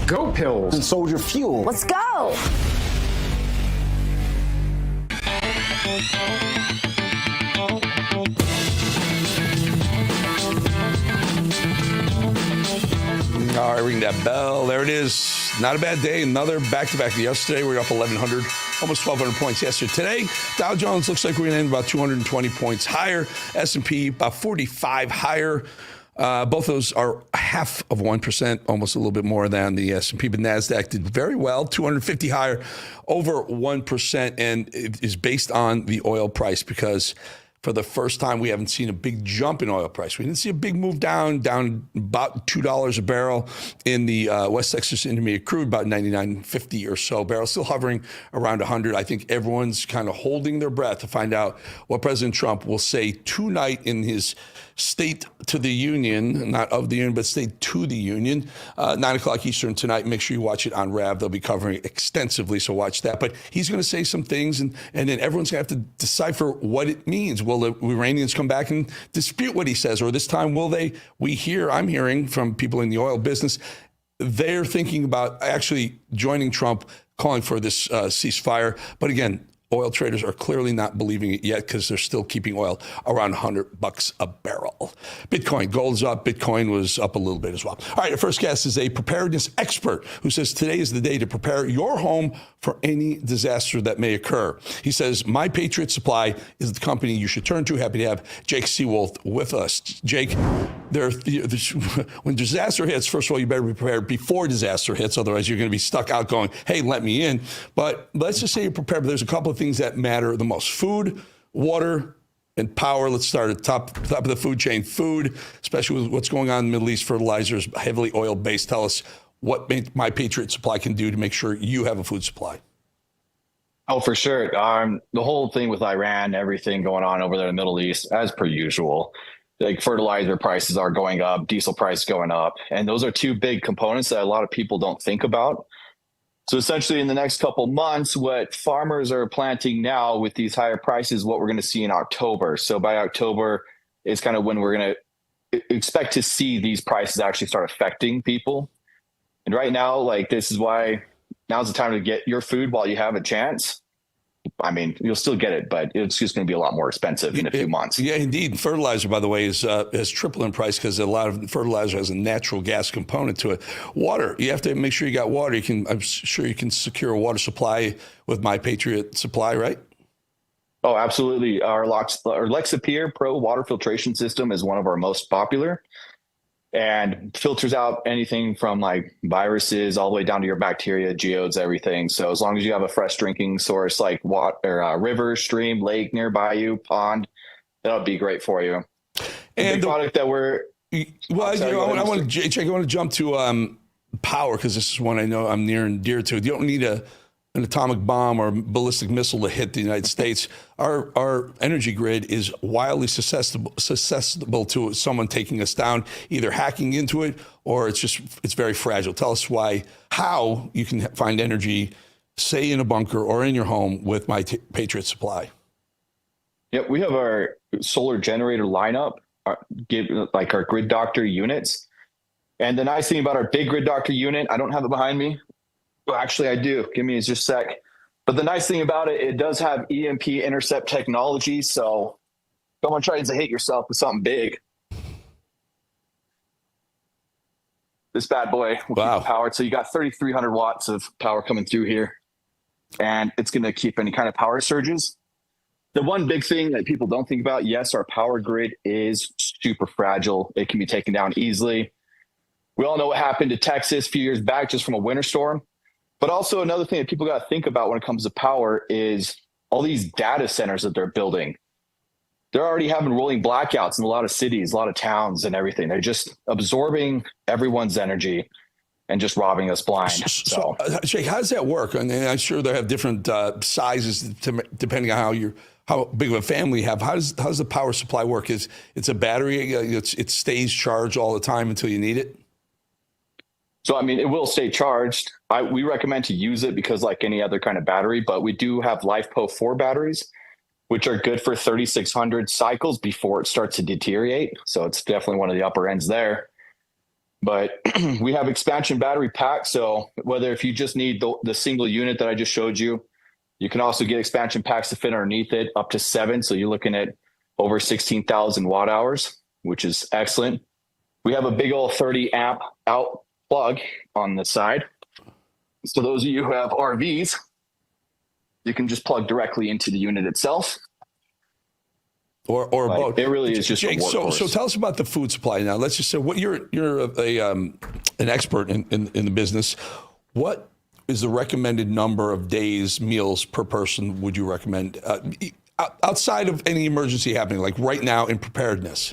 goat pills, and soldier fuel. Let's go. All right, ring that bell. There it is. Not a bad day. Another back-to-back. Yesterday, we were up 1,100, almost 1,200 points yesterday. Today, Dow Jones looks like we're going to end about 220 points higher. S&P about 45 higher. Both those are 0.5%, almost a little bit more than the S&P. But NASDAQ did very well, 250 higher, over 1%. And it is based on the oil price because for the first time, we haven't seen a big jump in oil price. We didn't see a big move down about $2 a barrel in the West Texas Intermediate crude, about 99.50 or so barrels, still hovering around 100. I think everyone's kind of holding their breath to find out what President Trump will say tonight in his State to the Union, not of the Union, but State to the Union, 9 o'clock Eastern tonight. Make sure you watch it on RAV. They'll be covering it extensively, so watch that. But he's going to say some things, and then everyone's going to have to decipher what it means. Will the Iranians come back and dispute what he says, or this time will they? I'm hearing from people in the oil business, they're thinking about actually joining Trump, calling for this ceasefire. But again, oil traders are clearly not believing it yet because they're still keeping oil around $100 a barrel. Bitcoin, gold's up. Bitcoin was up a little bit as well. All right, our first guest is a preparedness expert who says today is the day to prepare your home for any disaster that may occur. He says, My Patriot Supply is the company you should turn to. Happy to have Jake Seawolf with us. Jake, when disaster hits, first of all, you better be prepared before disaster hits. Otherwise, you're going to be stuck out going, hey, let me in. But let's just say you're prepared. But there's a couple of things that matter the most: food, water, and power. Let's start at top of the food chain. Food, especially with what's going on in the Middle East, fertilizers, heavily oil-based. Tell us what My Patriot Supply can do to make sure you have a food supply. Oh, for sure. The whole thing with Iran, everything going on over there in the Middle East, as per usual. Like fertilizer prices are going up, diesel price going up. And those are two big components that a lot of people don't think about. So essentially in the next couple months, what farmers are planting now with these higher prices, what we're going to see in October. So by October is kind of when we're going to expect to see these prices actually start affecting people. And right now, like, this is why now's the time to get your food while you have a chance. I mean, you'll still get it, but it's just going to be a lot more expensive in a few months. Yeah, indeed. Fertilizer, by the way, has tripled in price because a lot of fertilizer has a natural gas component to it. Water, you have to make sure you got water. I'm sure you can secure a water supply with My Patriot Supply, right? Oh, absolutely. Our Lexapure Pro water filtration system is one of our most popular, and filters out anything from like viruses all the way down to your bacteria, geodes, everything. So as long as you have a fresh drinking source like water, river, stream, lake nearby you, pond, that'll be great for you. And the product that we're I want to jump to power, because this is one I know I'm near and dear to. You don't need an atomic bomb or ballistic missile to hit the United States. Our energy grid is wildly susceptible to someone taking us down, either hacking into it or it's very fragile. Tell us how you can find energy, say in a bunker or in your home, with My Patriot Supply. Yep, we have our solar generator lineup, like our Grid Doctor units. And the nice thing about our big Grid Doctor unit, I don't have it behind me. Well, actually, I do. Give me just a sec. But the nice thing about it, it does have EMP intercept technology. So someone tries to hit yourself with something big, this bad boy will keep powered. So you got 3,300 watts of power coming through here, and it's going to keep any kind of power surges. The one big thing that people don't think about, yes, our power grid is super fragile. It can be taken down easily. We all know what happened to Texas a few years back just from a winter storm. But also another thing that people got to think about when it comes to power is all these data centers that they're building. They're already having rolling blackouts in a lot of cities, a lot of towns and everything. They're just absorbing everyone's energy and just robbing us blind. So Jake, how does that work? And I'm sure they have different sizes depending on how big of a family you have. How does the power supply work? It's a battery, it stays charged all the time until you need it? So, I mean, it will stay charged. We recommend to use it because like any other kind of battery, but we do have LiFePO 4 batteries, which are good for 3,600 cycles before it starts to deteriorate. So it's definitely one of the upper ends there. But we have expansion battery packs. So whether if you just need the single unit that I just showed you, you can also get expansion packs to fit underneath it up to 7. So you're looking at over 16,000 watt hours, which is excellent. We have a big old 30 amp out plug on the side. So those of you who have RVs, you can just plug directly into the unit itself. Or a boat. It really is just Jake, a workhorse. So tell us about the food supply now. Let's just say what you're an expert in the business. What is the recommended number of days meals per person would you recommend outside of any emergency happening, like right now in preparedness?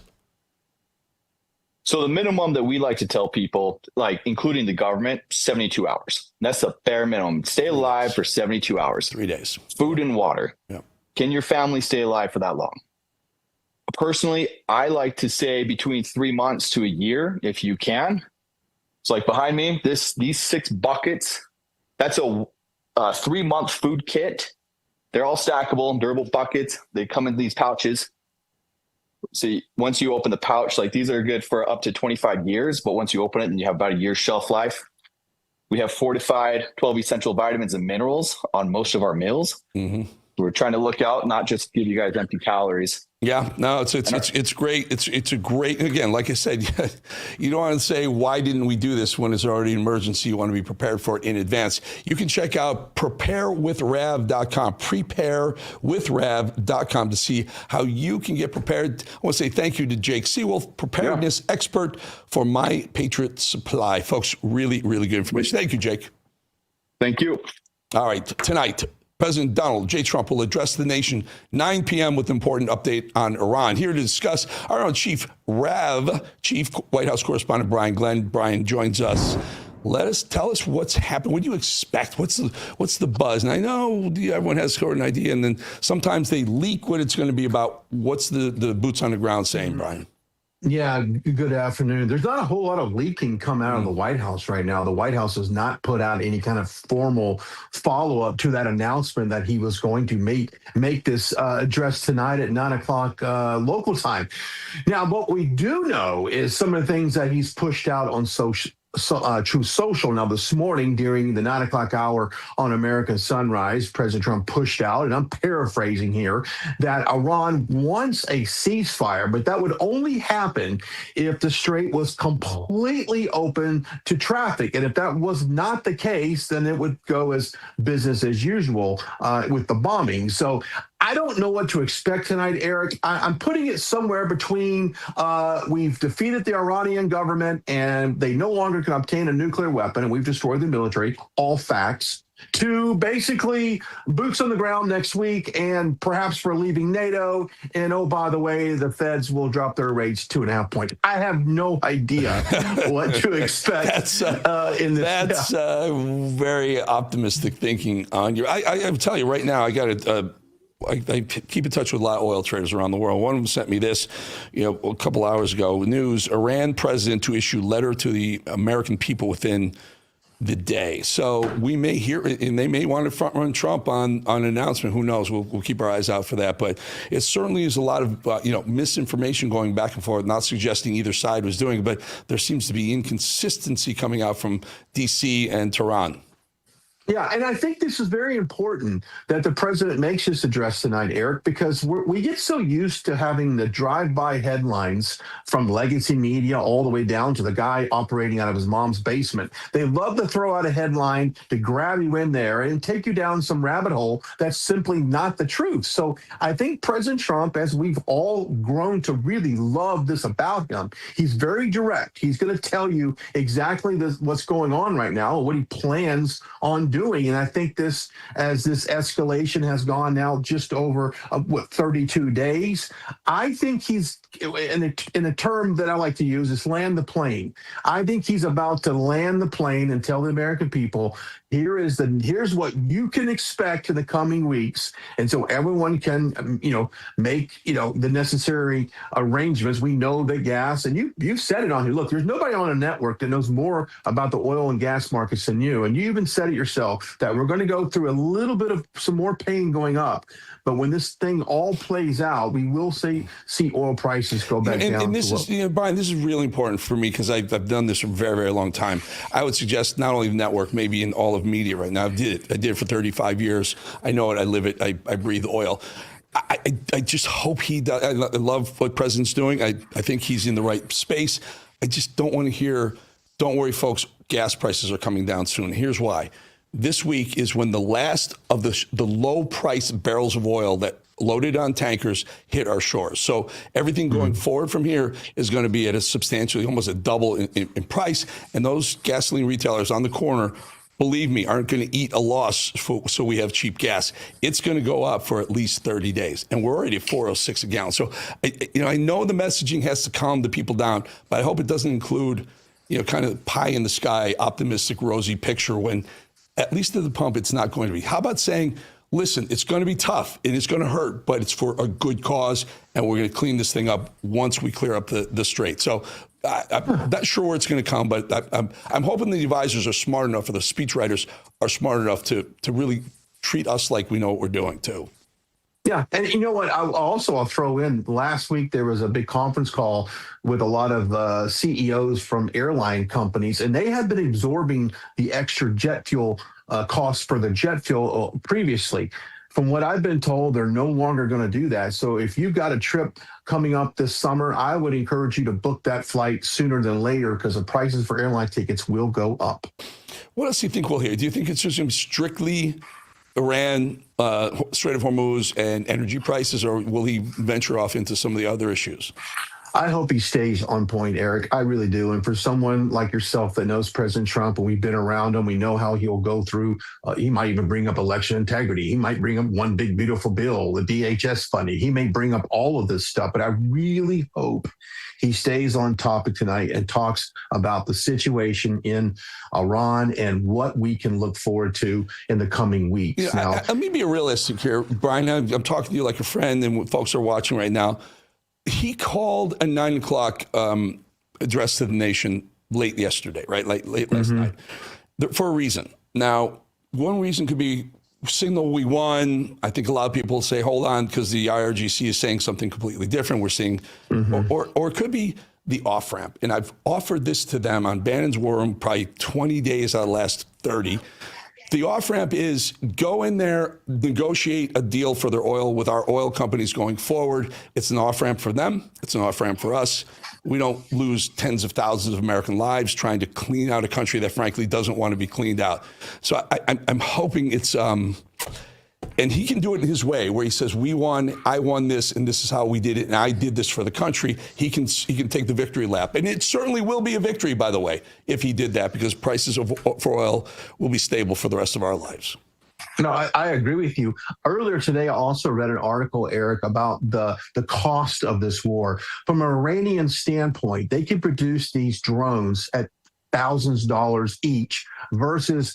So the minimum that we like to tell people, like including the government, 72 hours. That's the bare minimum. Stay alive for 72 hours. 3 days. Food and water. Yeah. Can your family stay alive for that long? Personally, I like to say between 3 months to a year, if you can. It's like behind me, these 6 buckets, that's a 3-month food kit. They're all stackable, durable buckets. They come in these pouches. So once you open the pouch, like these are good for up to 25 years, but once you open it, then you have about a year's shelf life. We have fortified 12 essential vitamins and minerals on most of our meals. Mm-hmm. We're trying to look out, not just give you guys empty calories. Yeah, no, it's great. It's a great, again, like I said, you don't want to say, why didn't we do this when it's already an emergency? You want to be prepared for it in advance. You can check out preparewithrav.com, preparewithrav.com to see how you can get prepared. I want to say thank you to Jake Seawolf, preparedness expert for My Patriot Supply. Folks, really, really good information. Thank you, Jake. Thank you. All right, tonight, President Donald J. Trump will address the nation 9 p.m. with an important update on Iran. Here to discuss, our own Chief White House correspondent Brian Glenn. Brian joins us. Tell us what's happened. What do you expect? What's the buzz? And I know everyone has sort of an idea, and then sometimes they leak what it's going to be about. What's the boots on the ground saying, Brian? Yeah, good afternoon. There's not a whole lot of leaking coming out of the White House right now. The White House has not put out any kind of formal follow-up to that announcement that he was going to make this address tonight at 9 o'clock local time. Now, what we do know is some of the things that he's pushed out on Truth Social. Now, this morning during the 9 o'clock hour on American Sunrise, President Trump pushed out, and I'm paraphrasing here, that Iran wants a ceasefire, but that would only happen if the strait was completely open to traffic. And if that was not the case, then it would go as business as usual with the bombing. So I don't know what to expect tonight, Eric. I'm putting it somewhere between we've defeated the Iranian government and they no longer can obtain a nuclear weapon and we've destroyed the military, all facts, to basically boots on the ground next week and perhaps for leaving NATO. And oh, by the way, the feds will drop their rates 2.5 points. I have no idea what to expect in this. That's very optimistic thinking on your. I tell you right now, I got it. I keep in touch with a lot of oil traders around the world. One of them sent me this, a couple hours ago. News: Iran president to issue letter to the American people within the day. So we may hear, and they may want to front run Trump on an announcement. Who knows? We'll keep our eyes out for that. But it certainly is a lot of misinformation going back and forth. Not suggesting either side was doing it, but there seems to be inconsistency coming out from D.C. and Tehran. Yeah, and I think this is very important that the president makes this address tonight, Eric, because we get so used to having the drive-by headlines from legacy media all the way down to the guy operating out of his mom's basement. They love to throw out a headline to grab you in there and take you down some rabbit hole that's simply not the truth. So I think President Trump, as we've all grown to really love this about him, he's very direct. He's going to tell you exactly what's going on right now, what he plans on doing. And I think this escalation has gone now just over 32 days. I think he's, in a term that I like to use, is land the plane. I think he's about to land the plane and tell the American people, here's what you can expect in the coming weeks. And so everyone can, make, the necessary arrangements. We know that gas, and you've said it on here. Look, there's nobody on a network that knows more about the oil and gas markets than you. And you even said it yourself. well that we're going to go through a little bit of some more pain going up. But when this thing all plays out, we will see oil prices go back down. And this is, Brian, this is really important for me because I've done this for a very, very long time. I would suggest not only the network, maybe in all of media right now. I did it for 35 years. I know it. I live it. I breathe oil. I just hope he does. I love what President's doing. I think he's in the right space. I just don't want to hear, don't worry, folks, gas prices are coming down soon. Here's why. This week is when the last of the low-price barrels of oil that loaded on tankers hit our shores. So everything going forward from here is going to be at a substantially, almost a double in price. And those gasoline retailers on the corner, believe me, aren't going to eat a loss so we have cheap gas. It's going to go up for at least 30 days. And we're already at $4.06 a gallon. So, I know the messaging has to calm the people down, but I hope it doesn't include, kind of pie in the sky, optimistic, rosy picture when at least at the pump, it's not going to be. How about saying, listen, it's going to be tough and it's going to hurt, but it's for a good cause, and we're going to clean this thing up once we clear up the strait. So I'm not sure where it's going to come, but I'm hoping the advisors are smart enough, or the speechwriters are smart enough to really treat us like we know what we're doing, too. Yeah. And you know what? I'll throw in, last week there was a big conference call with a lot of CEOs from airline companies, and they had been absorbing the extra jet fuel costs for the jet fuel previously. From what I've been told, they're no longer going to do that. So if you've got a trip coming up this summer, I would encourage you to book that flight sooner than later, because the prices for airline tickets will go up. What else do you think we'll hear? Do you think it's just strictly Iran, Strait of Hormuz, and energy prices, or will he venture off into some of the other issues? I hope he stays on point, Eric. I really do. And for someone like yourself that knows President Trump, and we've been around him, we know how he'll go through. He might even bring up election integrity. He might bring up one big, beautiful bill, the DHS funding. He may bring up all of this stuff. But I really hope he stays on topic tonight and talks about the situation in Iran and what we can look forward to in the coming weeks. Now, let me be realistic here, Brian. I'm talking to you like a friend, and folks are watching right now. He called a 9 o'clock address to the nation late yesterday, right? Late last night, for a reason. Now, one reason could be signal we won. I think a lot of people say, hold on, because the IRGC is saying something completely different. We're seeing, or it could be the off-ramp. And I've offered this to them on Bannon's War Room probably 20 days out of the last 30. The off-ramp is go in there, negotiate a deal for their oil with our oil companies going forward. It's an off-ramp for them. It's an off-ramp for us. We don't lose tens of thousands of American lives trying to clean out a country that, frankly, doesn't want to be cleaned out. So I'm hoping it's and he can do it in his way, where he says, we won, I won this, and this is how we did it, and I did this for the country. He can take the victory lap. And it certainly will be a victory, by the way, if he did that, because prices for oil will be stable for the rest of our lives. No, I agree with you. Earlier today, I also read an article, Eric, about the cost of this war. From an Iranian standpoint, they can produce these drones at thousands of dollars each, versus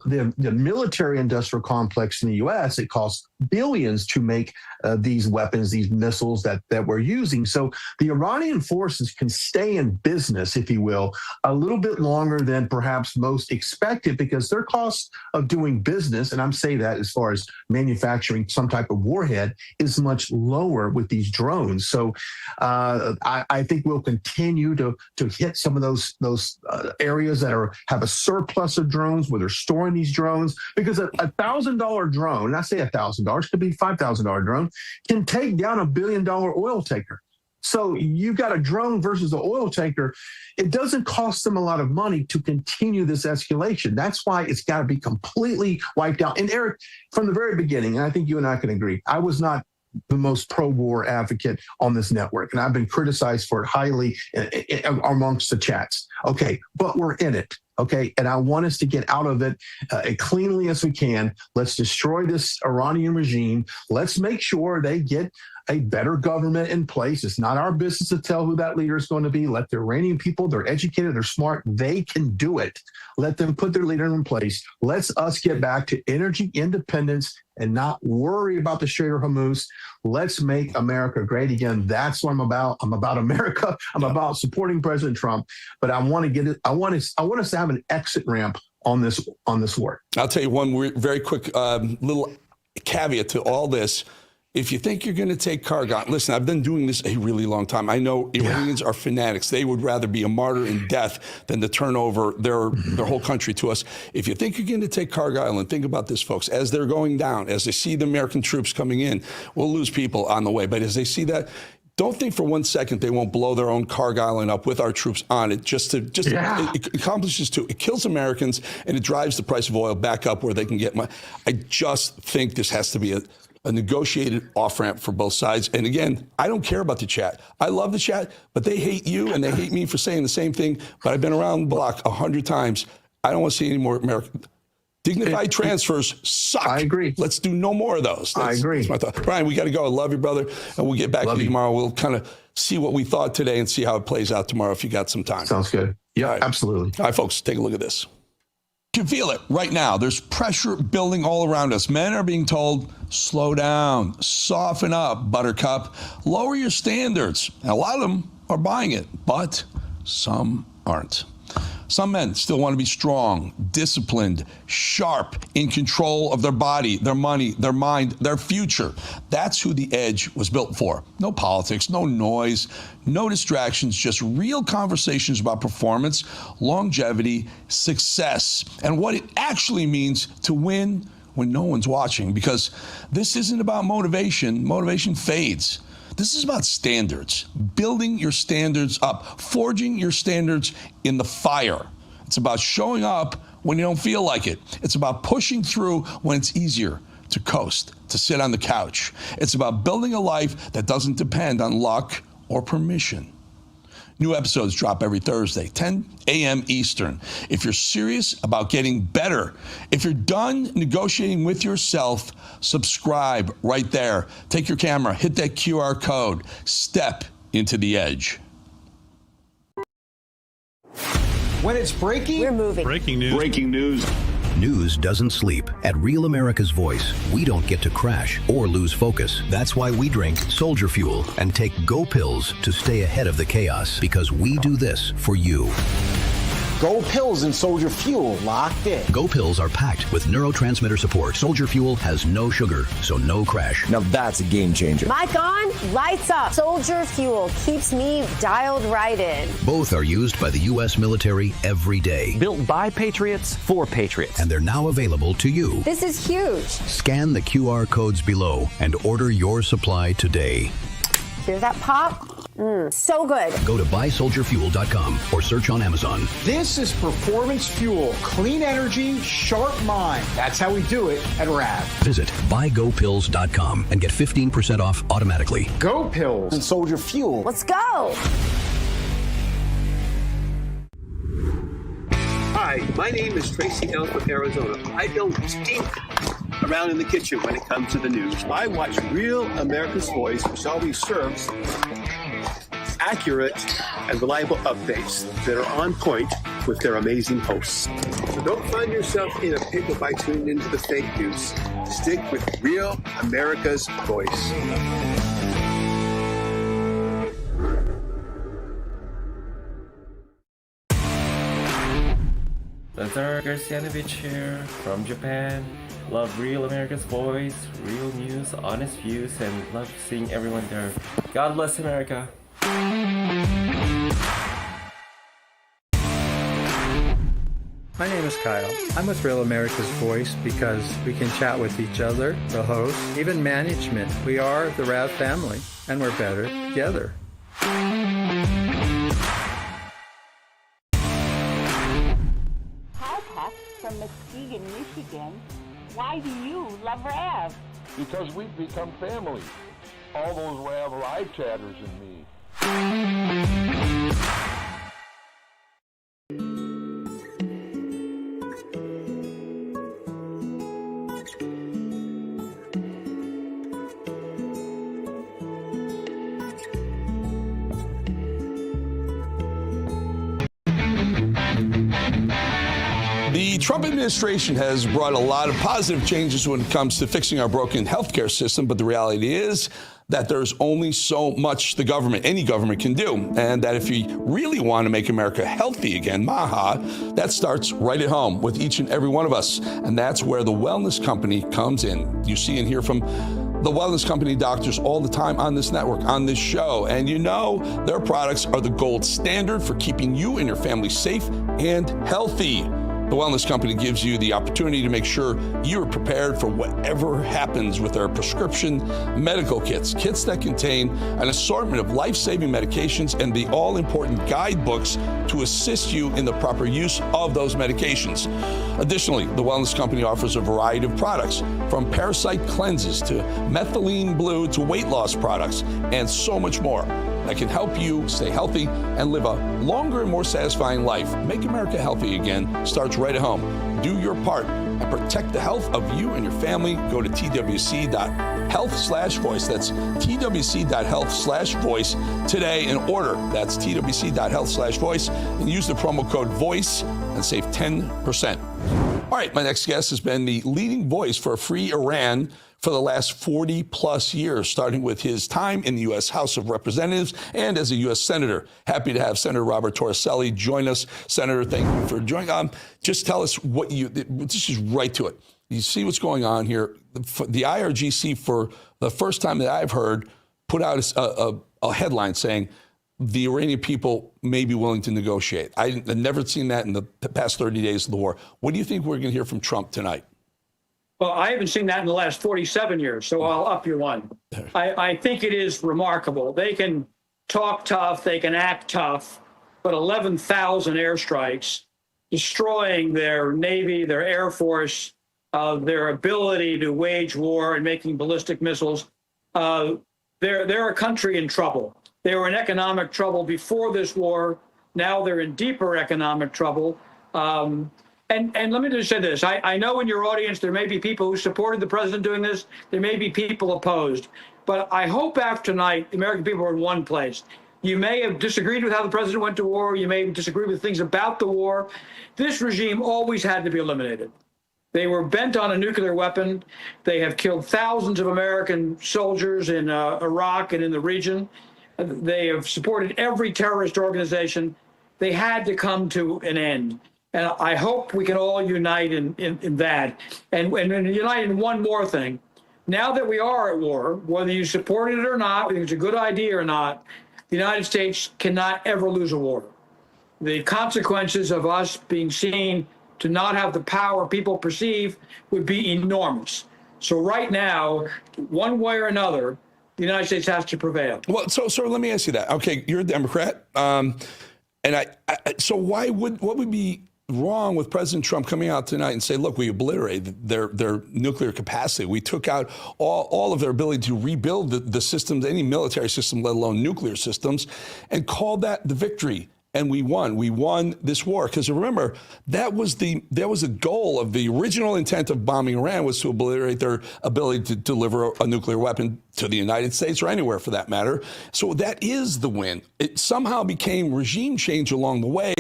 the military industrial complex in the U.S., it costs billions to make these weapons, these missiles that we're using. So the Iranian forces can stay in business, if you will, a little bit longer than perhaps most expected, because their cost of doing business, and I'm saying that as far as manufacturing some type of warhead, is much lower with these drones. So I think we'll continue to hit some of those areas that have a surplus of drones, where they're storing these drones, because a $1,000 drone, and I say $1,000, could be $5,000 drone, can take down $1 billion oil tanker. So you've got a drone versus an oil tanker. It doesn't cost them a lot of money to continue this escalation. That's why it's got to be completely wiped out. And Eric, from the very beginning, and I think you and I can agree, I was not the most pro-war advocate on this network, and I've been criticized for it highly amongst the chats. Okay, but we're in it. Okay, and I want us to get out of it as cleanly as we can. Let's destroy this Iranian regime. Let's make sure they get a better government in place. It's not our business to tell who that leader is going to be. Let the Iranian people, they're educated, they're smart, they can do it. Let them put their leader in place. Let's us get back to energy independence and not worry about the Strait of Hormuz. Let's make America great again. That's what I'm about. I'm about America. I'm about supporting President Trump. But I want to get it. I want us to have an exit ramp on this war. I'll tell you one very quick little caveat to all this. If you think you're going to take cargo, listen, I've been doing this a really long time. I know Iranians are fanatics. They would rather be a martyr in death than to turn over their whole country to us. If you think you're going to take Cargo Island, think about this, folks. As they're going down, as they see the American troops coming in, we'll lose people on the way. But as they see that, don't think for 1 second they won't blow their own Cargo Island up with our troops on it. It accomplishes two. It kills Americans and it drives the price of oil back up where they can get money. I just think this has to be a negotiated off-ramp for both sides. And again, I don't care about the chat. I love the chat, but they hate you and they hate me for saying the same thing. But I've been around the block 100 times. I don't want to see any more American. Dignified transfers suck. I agree. Let's do no more of those. I agree. That's my thought. Brian, we got to go. I love you, brother. And we'll get back to you tomorrow. We'll kind of see what we thought today and see how it plays out tomorrow if you got some time. Sounds good. Yeah, absolutely. All right, folks, take a look at this. You can feel it right now. There's pressure building all around us. Men are being told, slow down, soften up, buttercup, lower your standards. And a lot of them are buying it, but some aren't. Some men still want to be strong, disciplined, sharp, in control of their body, their money, their mind, their future. That's who the Edge was built for. No politics, no noise, no distractions, just real conversations about performance, longevity, success, and what it actually means to win when no one's watching. Because this isn't about motivation. Motivation fades. This is about standards, building your standards up, forging your standards in the fire. It's about showing up when you don't feel like it. It's about pushing through when it's easier to coast, to sit on the couch. It's about building a life that doesn't depend on luck or permission. New episodes drop every Thursday, 10 a.m. Eastern. If you're serious about getting better, if you're done negotiating with yourself, subscribe right there. Take your camera, hit that QR code, step into the Edge. When it's breaking, we're moving. Breaking news. Breaking news. News doesn't sleep. At Real America's Voice, we don't get to crash or lose focus. That's why we drink Soldier Fuel and take Go Pills to stay ahead of the chaos, because we do this for you. Go Pills and Soldier Fuel locked in. Go Pills are packed with neurotransmitter support. Soldier Fuel has no sugar, so no crash. Now that's a game changer. Mic on, lights up. Soldier Fuel keeps me dialed right in. Both are used by the U.S. military every day. Built by Patriots for Patriots. And they're now available to you. This is huge. Scan the QR codes below and order your supply today. Hear that pop? So good. Go to buysoldierfuel.com or search on Amazon. This is performance fuel. Clean energy, sharp mind. That's how we do it at RAV. Visit buygopills.com and get 15% off automatically. Go Pills and Soldier Fuel. Let's go. Hi, my name is Tracy L. from Arizona. I don't stink around in the kitchen when it comes to the news. I watch Real America's Voice, which always serves accurate and reliable updates that are on point with their amazing hosts. So don't find yourself in a pickle by tuning into the fake news. Stick with Real America's Voice. Lazar Garcianovich here from Japan. Love Real America's Voice, real news, honest views, and love seeing everyone there. God bless America. My name is Kyle. I'm with Real America's Voice because we can chat with each other, the hosts, even management. We are the RAV family, and we're better together. Hi, Pat, from Muskegon, Michigan. Why do you love RAV? Because we've become family. All those RAV live chatters and me. The Trump administration has brought a lot of positive changes when it comes to fixing our broken healthcare system, but the reality is that there's only so much the government, any government, can do, and that if you really want to make America healthy again, that starts right at home with each and every one of us. And that's where the Wellness Company comes in. You see and hear from the Wellness Company doctors all the time on this network, on this show. And you know their products are the gold standard for keeping you and your family safe and healthy. The Wellness Company gives you the opportunity to make sure you're prepared for whatever happens with their prescription medical kits that contain an assortment of life-saving medications and the all-important guidebooks to assist you in the proper use of those medications. Additionally, the Wellness Company offers a variety of products, from parasite cleanses to methylene blue to weight loss products, and so much more that can help you stay healthy and live a longer and more satisfying life. Make America healthy again starts right at home. Do your part and protect the health of you and your family. Go to twc.health/voice. That's twc.health/voice today and order. That's twc.health/voice and use the promo code VOICE and save 10%. All right, my next guest has been the leading voice for a free Iran for the last 40 plus years, starting with his time in the U.S. House of Representatives and as a U.S. Senator. Happy to have Senator Robert Torricelli join us. Senator, thank you for joining. Just tell us what this is right to it. You see what's going on here. The IRGC, for the first time that I've heard, put out a headline saying the Iranian people may be willing to negotiate. I've never seen that in the past 30 days of the war. What do you think we're going to hear from Trump tonight? Well, I haven't seen that in the last 47 years, so I'll up your one. I think it is remarkable. They can talk tough, they can act tough, but 11,000 airstrikes, destroying their Navy, their Air Force, their ability to wage war and making ballistic missiles. They're a country in trouble. They were in economic trouble before this war. Now they're in deeper economic trouble. And let me just say this. I know in your audience there may be people who supported the president doing this. There may be people opposed. But I hope after tonight, the American people are in one place. You may have disagreed with how the president went to war. You may disagree with things about the war. This regime always had to be eliminated. They were bent on a nuclear weapon. They have killed thousands of American soldiers in Iraq and in the region. They have supported every terrorist organization. They had to come to an end. And I hope we can all unite in that. And unite in one more thing. Now that we are at war, whether you support it or not, whether it's a good idea or not, the United States cannot ever lose a war. The consequences of us being seen to not have the power people perceive would be enormous. So right now, one way or another, the United States has to prevail. Well, so let me ask you that. Okay, you're a Democrat. So what would be wrong with President Trump coming out tonight and say, look, we obliterated their nuclear capacity. We took out all of their ability to rebuild the systems, any military system, let alone nuclear systems, and called that the victory. And we won. We won this war. Because remember, that was the goal of the original intent of bombing Iran, was to obliterate their ability to deliver a nuclear weapon to the United States or anywhere for that matter. So that is the win. It somehow became regime change along the way.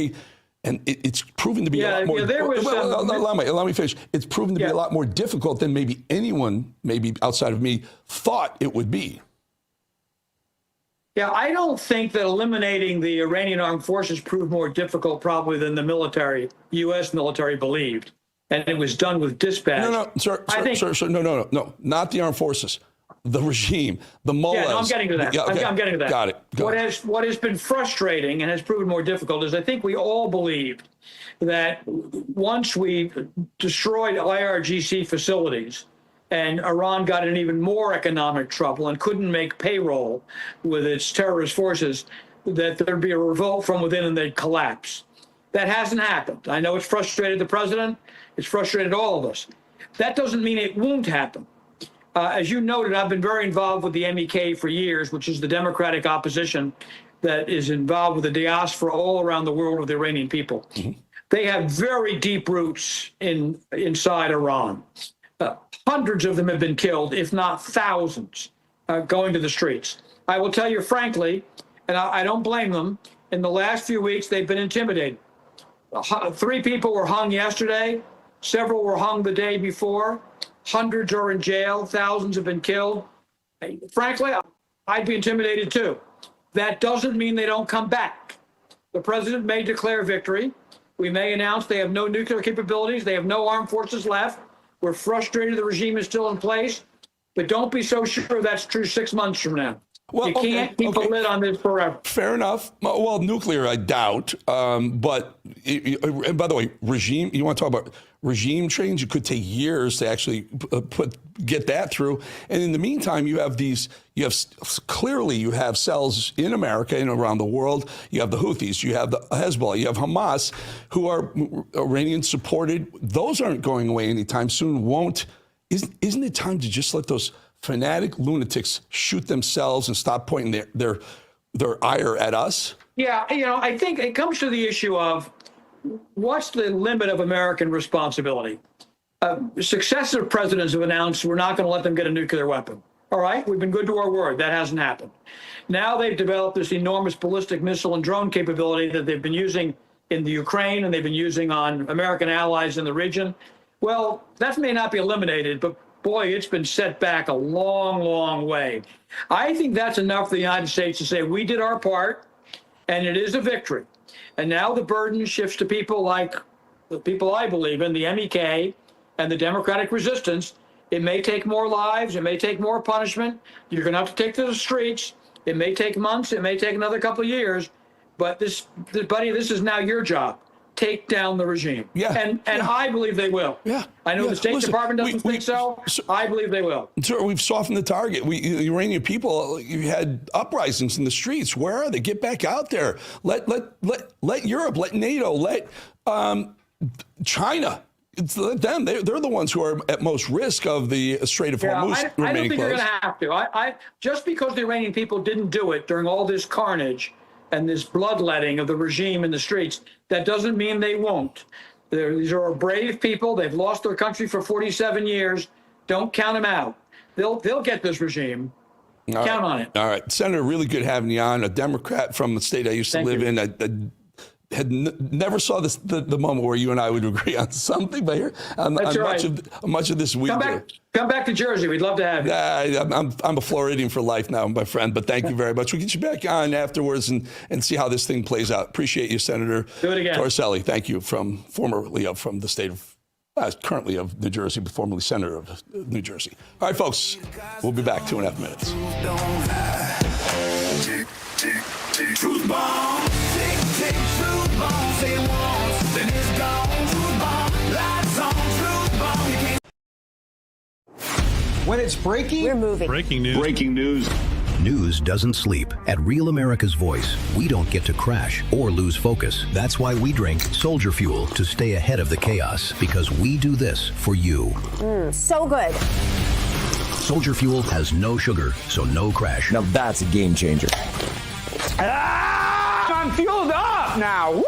And it's proven to be a lot more. Allow me finish. It's proven to be a lot more difficult than maybe anyone, maybe outside of me, thought it would be. Yeah, I don't think that eliminating the Iranian armed forces proved more difficult probably than the military, U.S. military, believed. And it was done with dispatch. No, not the armed forces. The regime, the mullahs. Yeah, no, I'm getting to that. Yeah, okay. I'm getting to that. Got it. What has been frustrating and has proven more difficult is I think we all believed that once we destroyed IRGC facilities and Iran got in even more economic trouble and couldn't make payroll with its terrorist forces, that there'd be a revolt from within and they'd collapse. That hasn't happened. I know it's frustrated the president. It's frustrated all of us. That doesn't mean it won't happen. As you noted, I've been very involved with the MEK for years, which is the democratic opposition that is involved with the diaspora all around the world of the Iranian people. Mm-hmm. They have very deep roots inside Iran. Hundreds of them have been killed, if not thousands, going to the streets. I will tell you frankly, and I don't blame them, in the last few weeks, they've been intimidated. 3 people were hung yesterday. Several were hung the day before. Hundreds are in jail. Thousands have been killed. Frankly, I'd be intimidated too. That doesn't mean they don't come back. The president may declare victory. We may announce they have no nuclear capabilities. They have no armed forces left. We're frustrated the regime is still in place. But don't be so sure that's true 6 months from now. Well, you can't keep a lid on this forever. Fair enough. Well, nuclear, I doubt. But and by the way, regime, you want to talk about regime change? It could take years to actually get that through. And in the meantime, you have cells in America and around the world. You have the Houthis, you have the Hezbollah, you have Hamas, who are Iranian supported. Those aren't going away anytime soon. Isn't it time to just let those fanatic lunatics shoot themselves and stop pointing their ire at us? Yeah, I think it comes to the issue of what's the limit of American responsibility? Successive presidents have announced we're not going to let them get a nuclear weapon. All right, we've been good to our word. That hasn't happened. Now they've developed this enormous ballistic missile and drone capability that they've been using in the Ukraine and they've been using on American allies in the region. Well, that may not be eliminated, but boy, it's been set back a long, long way. I think that's enough for the United States to say we did our part, and it is a victory. And now the burden shifts to people like the people I believe in, the MEK and the Democratic resistance. It may take more lives. It may take more punishment. You're going to have to take to the streets. It may take months. It may take another couple of years. But buddy, this is now your job. Take down the regime. Yeah. And I believe they will. Yeah. I know the State Department doesn't think so. I believe they will. Sir, we've softened the target. The Iranian people, you had uprisings in the streets. Where are they? Get back out there. Let Europe, let NATO, let China. Let them. They're the ones who are at most risk of the Strait of Hormuz I don't remaining think closed. they're going to have to. Just because the Iranian people didn't do it during all this carnage and this bloodletting of the regime in the streets, that doesn't mean they won't. These are brave people. They've lost their country for 47 years. Don't count them out. They'll get this regime. Count on it. All right. Senator, really good having you on. A Democrat from the state I used to live in. I had never saw the moment where you and I would agree on something, but here on much of this we Come back to Jersey. We'd love to have you. I'm a Floridian for life now, my friend, but thank you very much. We'll get you back on afterwards and see how this thing plays out. Appreciate you, Senator Do it again. Torricelli. Thank you, formerly from the state of, currently of New Jersey, but formerly Senator of New Jersey. All right, folks, we'll be back 2.5 minutes. Truth bomb. Tick, truth bomb. Say it once, then it's gone. Truth bomb. Lights on. Truth bomb. You can't. When it's breaking, we're moving. Breaking news. Breaking news. News doesn't sleep. At Real America's Voice, we don't get to crash or lose focus. That's why we drink Soldier Fuel to stay ahead of the chaos, because we do this for you. So good. Soldier Fuel has no sugar, so no crash. Now that's a game changer. I'm fueled up now. Woo!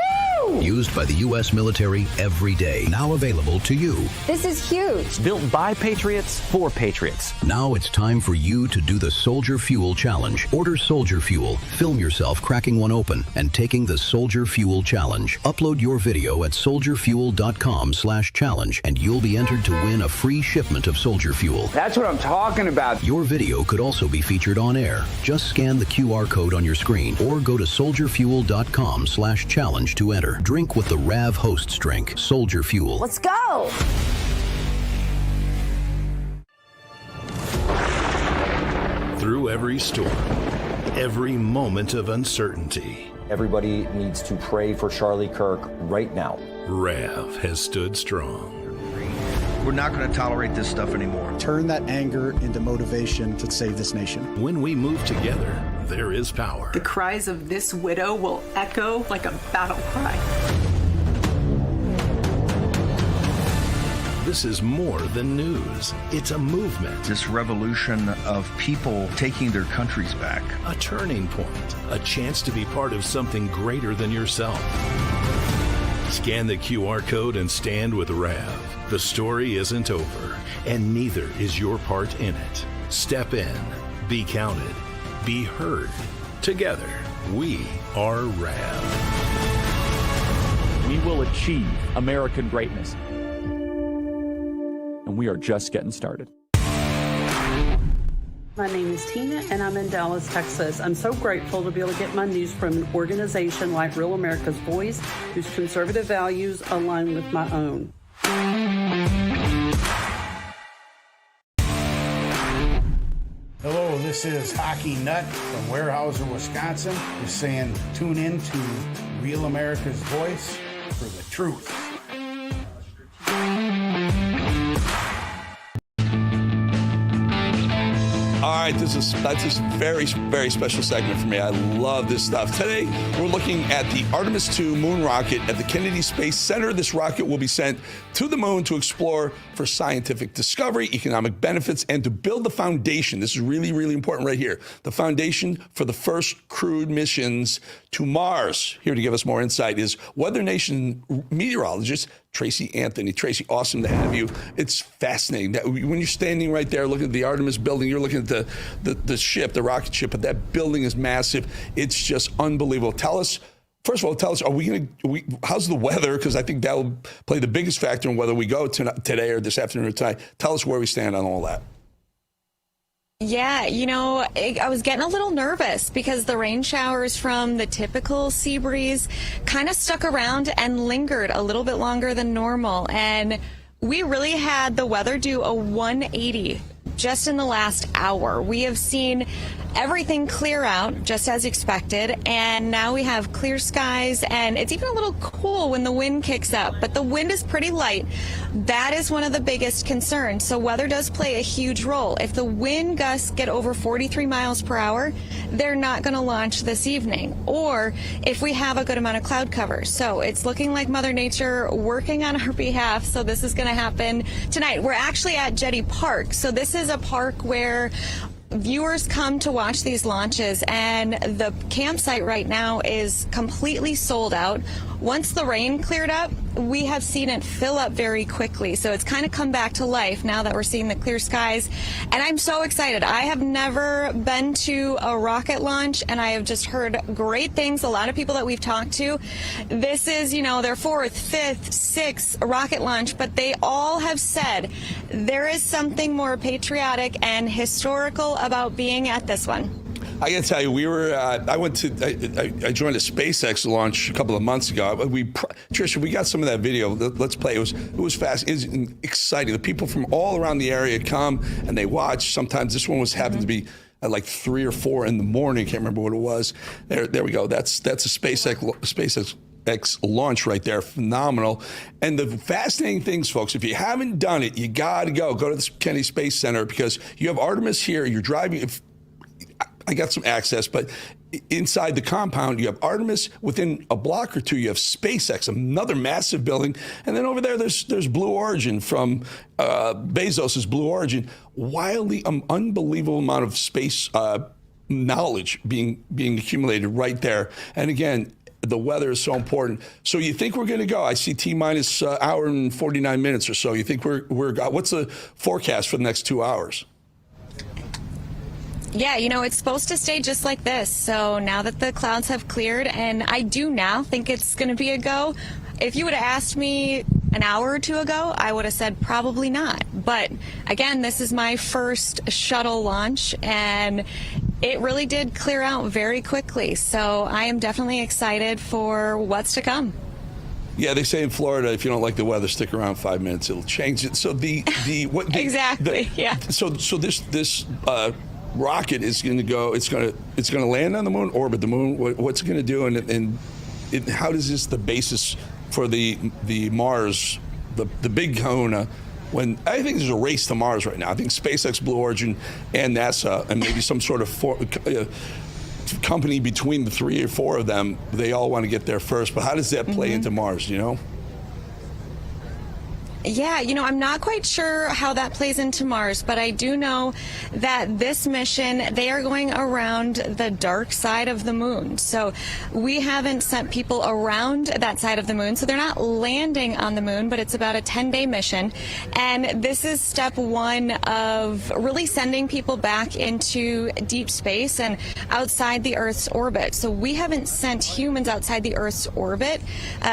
Used by the U.S. military every day. Now available to you. This is huge. Built by Patriots for Patriots. Now it's time for you to do the Soldier Fuel Challenge. Order Soldier Fuel, film yourself cracking one open, and taking the Soldier Fuel Challenge. Upload your video at soldierfuel.com/challenge, and you'll be entered to win a free shipment of Soldier Fuel. That's what I'm talking about. Your video could also be featured on air. Just scan the QR code on your screen or go to soldierfuel.com/challenge to enter. Drink with the RAV hosts drink, Soldier Fuel. Let's go. Through every storm, every moment of uncertainty, Everybody needs to pray for Charlie Kirk right now. RAV has stood strong. We're not going to tolerate this stuff anymore. Turn that anger into motivation to save this nation. When we move together, there is power. The cries of this widow will echo like a battle cry. This is more than news. It's a movement. This revolution of people taking their countries back. A turning point. A chance to be part of something greater than yourself. Scan the QR code and stand with RAV. The story isn't over, and neither is your part in it. Step in, be counted, be heard. Together, we are RAV. We will achieve American greatness. And we are just getting started. My name is Tina, and I'm in Dallas, Texas. I'm so grateful to be able to get my news from an organization like Real America's Voice, whose conservative values align with my own. Hello, this is Hockey Nut from Weyerhaeuser, Wisconsin. Just saying, tune in to Real America's Voice for the truth. All right, that's a very, very special segment for me. I love this stuff. Today, we're looking at the Artemis II moon rocket at the Kennedy Space Center. This rocket will be sent to the moon to explore for scientific discovery, economic benefits, and to build the foundation. This is really, really important right here. The foundation for the first crewed missions to Mars. Here to give us more insight is Weather Nation meteorologist Tracy Anthony. Tracy, awesome to have you. It's fascinating. When you're standing right there looking at the Artemis building, you're looking at the ship, the rocket ship, but that building is massive. It's just unbelievable. First of all, tell us, how's the weather? Because I think that will play the biggest factor in whether we go today or this afternoon or tonight. Tell us where we stand on all that. Yeah, I was getting a little nervous because the rain showers from the typical sea breeze kind of stuck around and lingered a little bit longer than normal. And we really had the weather do a 180 just in the last hour. We have seen everything clear out just as expected, and now we have clear skies, and it's even a little cool when the wind kicks up, but the wind is pretty light. That is one of the biggest concerns. So weather does play a huge role. If the wind gusts get over 43 miles per hour, they're not going to launch this evening, or if we have a good amount of cloud cover. So it's looking like Mother Nature working on our behalf, so this is going to happen tonight. We're actually at Jetty Park, so this is a park where viewers come to watch these launches, and the campsite right now is completely sold out. Once the rain cleared up, we have seen it fill up very quickly. So it's kind of come back to life now that we're seeing the clear skies. And I'm so excited. I have never been to a rocket launch, and I have just heard great things. A lot of people that we've talked to, this is, their fourth, fifth, sixth rocket launch, but they all have said there is something more patriotic and historical about being at this one. I got to tell you, I joined a SpaceX launch a couple of months ago. Tricia, we got some of that video. Let's play. It was fast. It was exciting. The people from all around the area come and they watch. Sometimes this one happened to be at like 3 or 4 in the morning. Can't remember what it was. There we go. That's a SpaceX launch right there. Phenomenal. And the fascinating things, folks, if you haven't done it, you got to go to the Kennedy Space Center, because you have Artemis here. You're driving. I got some access, but inside the compound, you have Artemis. Within a block or two, you have SpaceX, another massive building. And then over there, there's Blue Origin from Bezos's Blue Origin. Wildly, unbelievable amount of space knowledge being accumulated right there. And again, the weather is so important. So you think we're going to go? I see T-minus hour and 49 minutes or so. You think we're what's the forecast for the next 2 hours? Yeah, it's supposed to stay just like this. So now that the clouds have cleared, and I do now think it's going to be a go. If you would have asked me an hour or two ago, I would have said probably not. But again, this is my first shuttle launch, and it really did clear out very quickly. So I am definitely excited for what's to come. Yeah, they say in Florida, if you don't like the weather, stick around 5 minutes. It'll change it. So exactly. Yeah. So this rocket is going to go. It's going to land on the moon, orbit the moon. What's it going to do, and how does this the basis for the Mars, the big kahuna? When I think there's a race to Mars right now. I think SpaceX, Blue Origin, and NASA, and maybe some sort of company between the 3 or 4 of them, they all want to get there first. But how does that play into Mars? Yeah, I'm not quite sure how that plays into Mars, but I do know that this mission, they are going around the dark side of the moon. So we haven't sent people around that side of the moon, so they're not landing on the moon, but it's about a 10-day mission. And this is step 1 of really sending people back into deep space and outside the Earth's orbit. So we haven't sent humans outside the Earth's orbit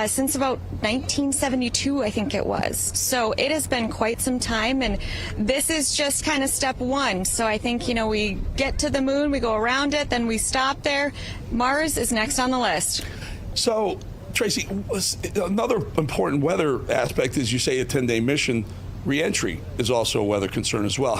since about 1972, I think it was. So it has been quite some time, and this is just kind of step one. So I think, we get to the moon, we go around it, then we stop there. Mars is next on the list. So, Tracy, another important weather aspect is, you say, a 10-day mission. Re-entry is also a weather concern as well.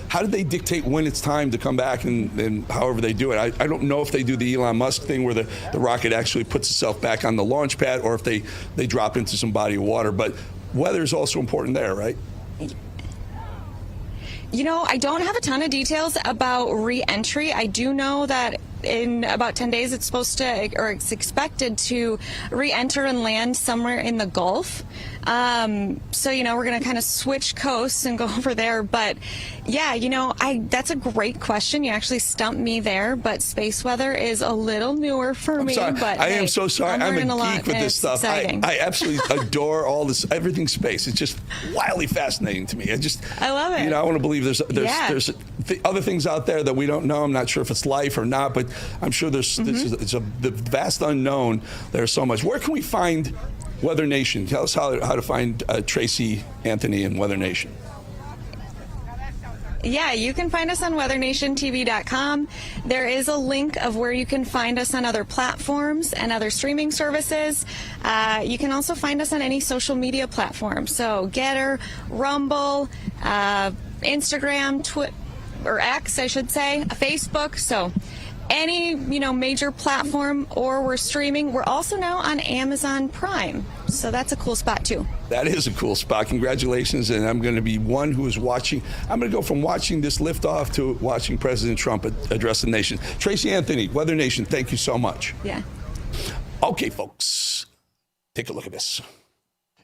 How do they dictate when it's time to come back, and however they do it? I don't know if they do the Elon Musk thing where the rocket actually puts itself back on the launch pad, or if they drop into some body of water. But weather is also important there, right? I don't have a ton of details about re-entry. I do know that in about 10 days it's it's expected to re-enter and land somewhere in the Gulf. So, we're going to kind of switch coasts and go over there. But yeah, that's a great question. You actually stumped me there, but space weather is a little newer for me. Sorry. But I am so sorry. I'm a geek with this stuff. I absolutely adore all this, everything space. It's just wildly fascinating to me. I love it. I want to believe there's other things out there that we don't know. I'm not sure if it's life or not, but I'm sure it's the vast unknown. There's so much. Where can we find Weather Nation? Tell us how to find Tracy Anthony and Weather Nation. Yeah, you can find us on weathernationtv.com. There is a link of where you can find us on other platforms and other streaming services. You can also find us on any social media platform. So Getter, Rumble, Instagram, Twitter, or X, I should say, Facebook. So any, major platform, or we're streaming. We're also now on Amazon Prime. So that's a cool spot too. That is a cool spot. Congratulations. And I'm going to be one who is watching. I'm going to go from watching this liftoff to watching President Trump address the nation. Tracy Anthony, Weather Nation, thank you so much. Yeah. Okay, folks, take a look at this.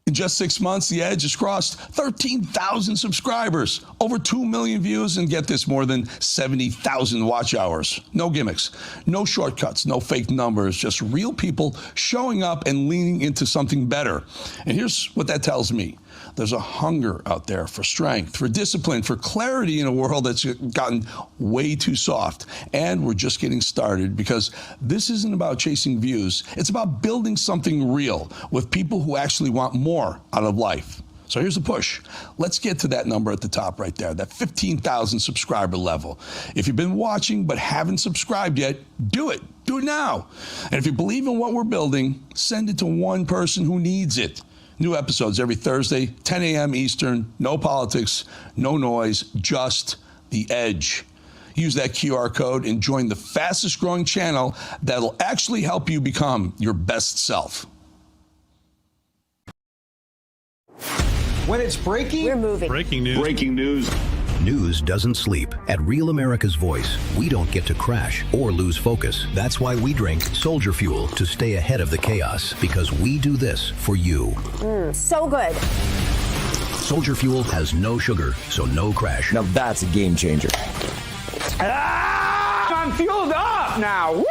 In just 6 months, The Edge has crossed 13,000 subscribers, over 2 million views, and get this, more than 70,000 watch hours. No gimmicks, no shortcuts, no fake numbers, just real people showing up and leaning into something better. And here's what that tells me. There's a hunger out there for strength, for discipline, for clarity in a world that's gotten way too soft. And we're just getting started, because this isn't about chasing views. It's about building something real with people who actually want more out of life. So here's the push. Let's get to that number at the top right there, that 15,000 subscriber level. If you've been watching but haven't subscribed yet, do it. Do it now. And if you believe in what we're building, send it to one person who needs it. New episodes every Thursday, 10 a.m. Eastern. No politics, no noise, just The Edge. Use that QR code and join the fastest growing channel that'll actually help you become your best self. When it's breaking, we're moving. Breaking news. Breaking news. News doesn't sleep. At Real America's Voice, we don't get to crash or lose focus. That's why we drink Soldier Fuel, to stay ahead of the chaos, because we do this for you. So good. Soldier Fuel has no sugar, so no crash. Now that's a game changer. I'm fueled up now. Woo!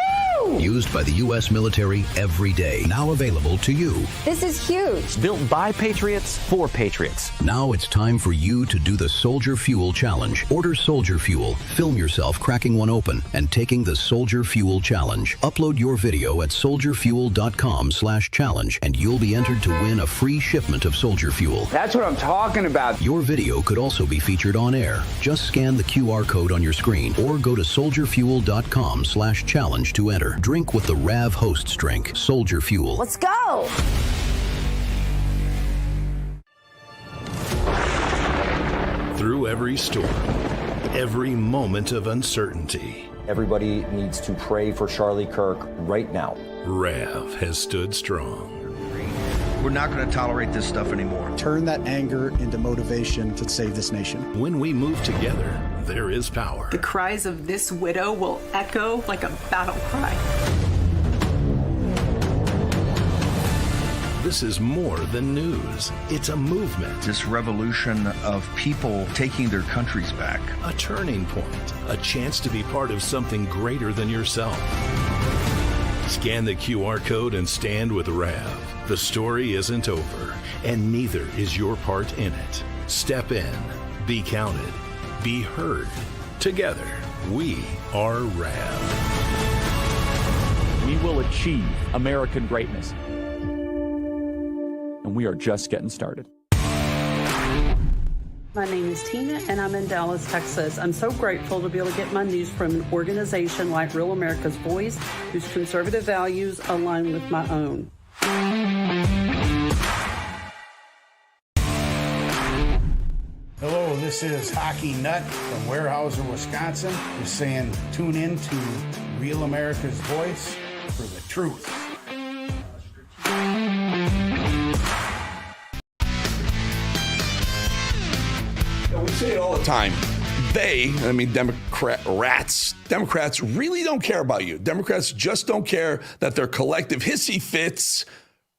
Used by the U.S. military every day. Now available to you. This is huge. Built by Patriots for Patriots. Now it's time for you to do the Soldier Fuel Challenge. Order Soldier Fuel, film yourself cracking one open, and taking the Soldier Fuel Challenge. Upload your video at soldierfuel.com/challenge, and you'll be entered to win a free shipment of Soldier Fuel. That's what I'm talking about. Your video could also be featured on air. Just scan the QR code on your screen, or go to soldierfuel.com/challenge to enter. Drink with the RAV hosts drink, Soldier Fuel. Let's go. Through every storm, every moment of uncertainty, Everybody needs to pray for Charlie Kirk right now. RAV has stood strong. We're not going to tolerate this stuff anymore. Turn that anger into motivation to save this nation. When we move together, there is power. The cries of this widow will echo like a battle cry. This is more than news. It's a movement. This revolution of people taking their countries back. A turning point. A chance to be part of something greater than yourself. Scan the QR code and stand with RAV. The story isn't over, and neither is your part in it. Step in, be counted, be heard. Together, we are RAV. We will achieve American greatness. And we are just getting started. My name is Tina, and I'm in Dallas, Texas. I'm so grateful to be able to get my news from an organization like Real America's Voice, whose conservative values align with my own. Hello, this is Hockey Nut from Weyerhaeuser, Wisconsin. Just saying, tune in to Real America's Voice for the truth. We say it all the time. Democrats really don't care about you. Democrats just don't care that their collective hissy fits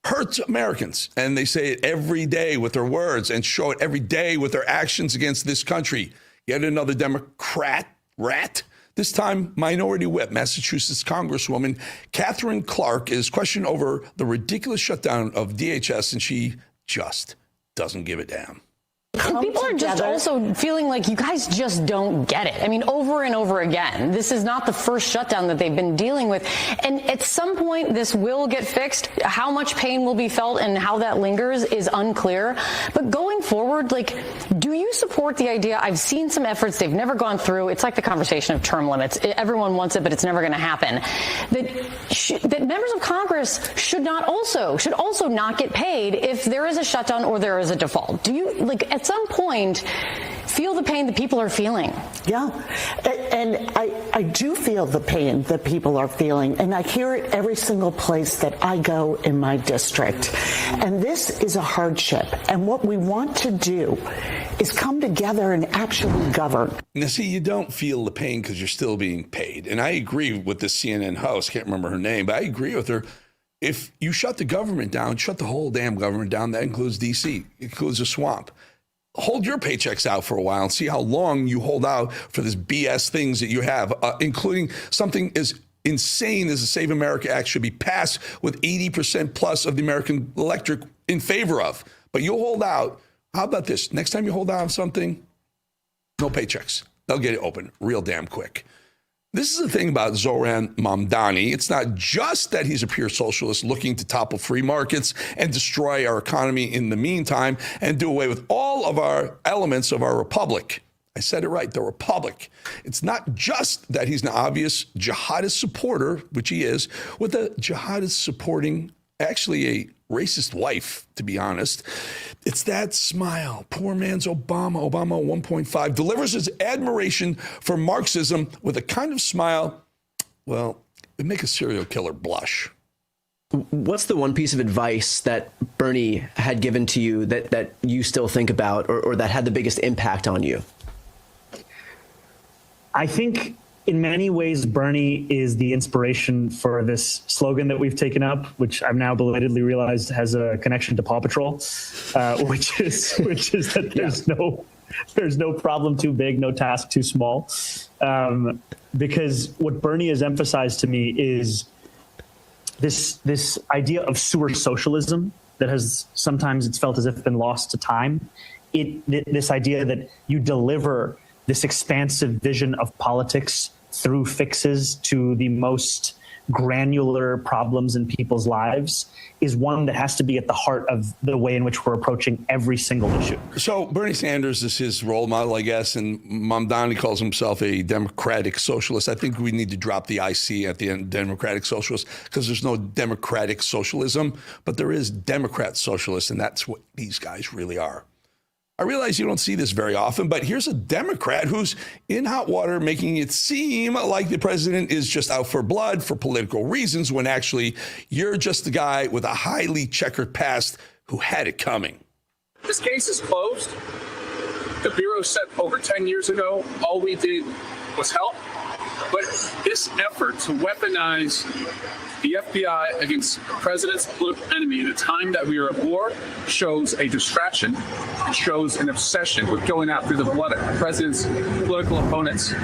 hurts Americans. And they say it every day with their words and show it every day with their actions against this country. Yet another Democrat rat. This time, Minority Whip, Massachusetts Congresswoman Catherine Clark is questioned over the ridiculous shutdown of DHS, and she just doesn't give a damn. And people are just also feeling like you guys just don't get it. I mean, over and over again, this is not the first shutdown that they've been dealing with. And at some point, this will get fixed. How much pain will be felt and how that lingers is unclear. But going forward, like, do you support the idea? I've seen some efforts. They've never gone through. It's like the conversation of term limits. Everyone wants it, but it's never going to happen. That members of Congress should also not get paid if there is a shutdown or there is a default. Do you, like, at some point, feel the pain that people are feeling? Yeah, and I do feel the pain that people are feeling, and I hear it every single place that I go in my district. And this is a hardship, and what we want to do is come together and actually govern. Now, see, you don't feel the pain because you're still being paid. And I agree with this CNN host, can't remember her name, but I agree with her. If you shut the government down, shut the whole damn government down, that includes D.C., it includes the swamp. Hold your paychecks out for a while and see how long you hold out for this BS things that you have, including something as insane as the Save America Act should be passed with 80% plus of the American electorate in favor of. But you'll hold out. How about this? Next time you hold out on something, no paychecks. They'll get it open real damn quick. This is the thing about Zoran Mamdani. It's not just that he's a pure socialist looking to topple free markets and destroy our economy in the meantime and do away with all of our elements of our republic. I said it right, the republic. It's not just that he's an obvious jihadist supporter, which he is, with a jihadist supporting actually a racist wife, to be honest. It's that smile. Poor man's Obama 1.5, delivers his admiration for Marxism with a kind of smile, well, it'd make a serial killer blush. What's the one piece of advice that Bernie had given to you that you still think about or that had the biggest impact on you? I think in many ways, Bernie is the inspiration for this slogan that we've taken up, which I've now belatedly realized has a connection to Paw Patrol, which is that there's no problem too big, no task too small. Because what Bernie has emphasized to me is this idea of sewer socialism that has sometimes it's felt as if been lost to time. This idea that you deliver this expansive vision of politics through fixes to the most granular problems in people's lives is one that has to be at the heart of the way in which we're approaching every single issue. So Bernie Sanders is his role model, I guess, and Mamdani calls himself a democratic socialist. I think we need to drop the IC at the end, democratic socialist, because there's no democratic socialism, but there is Democrat socialist, and that's what these guys really are. I realize you don't see this very often, but here's a Democrat who's in hot water, making it seem like the president is just out for blood for political reasons, when actually you're just the guy with a highly checkered past who had it coming. This case is closed. The Bureau said over 10 years ago, all we did was help. But this effort to weaponize the FBI against the president's political enemy at a time that we are at war shows a distraction. It shows an obsession with going after the blood of the president's political opponents.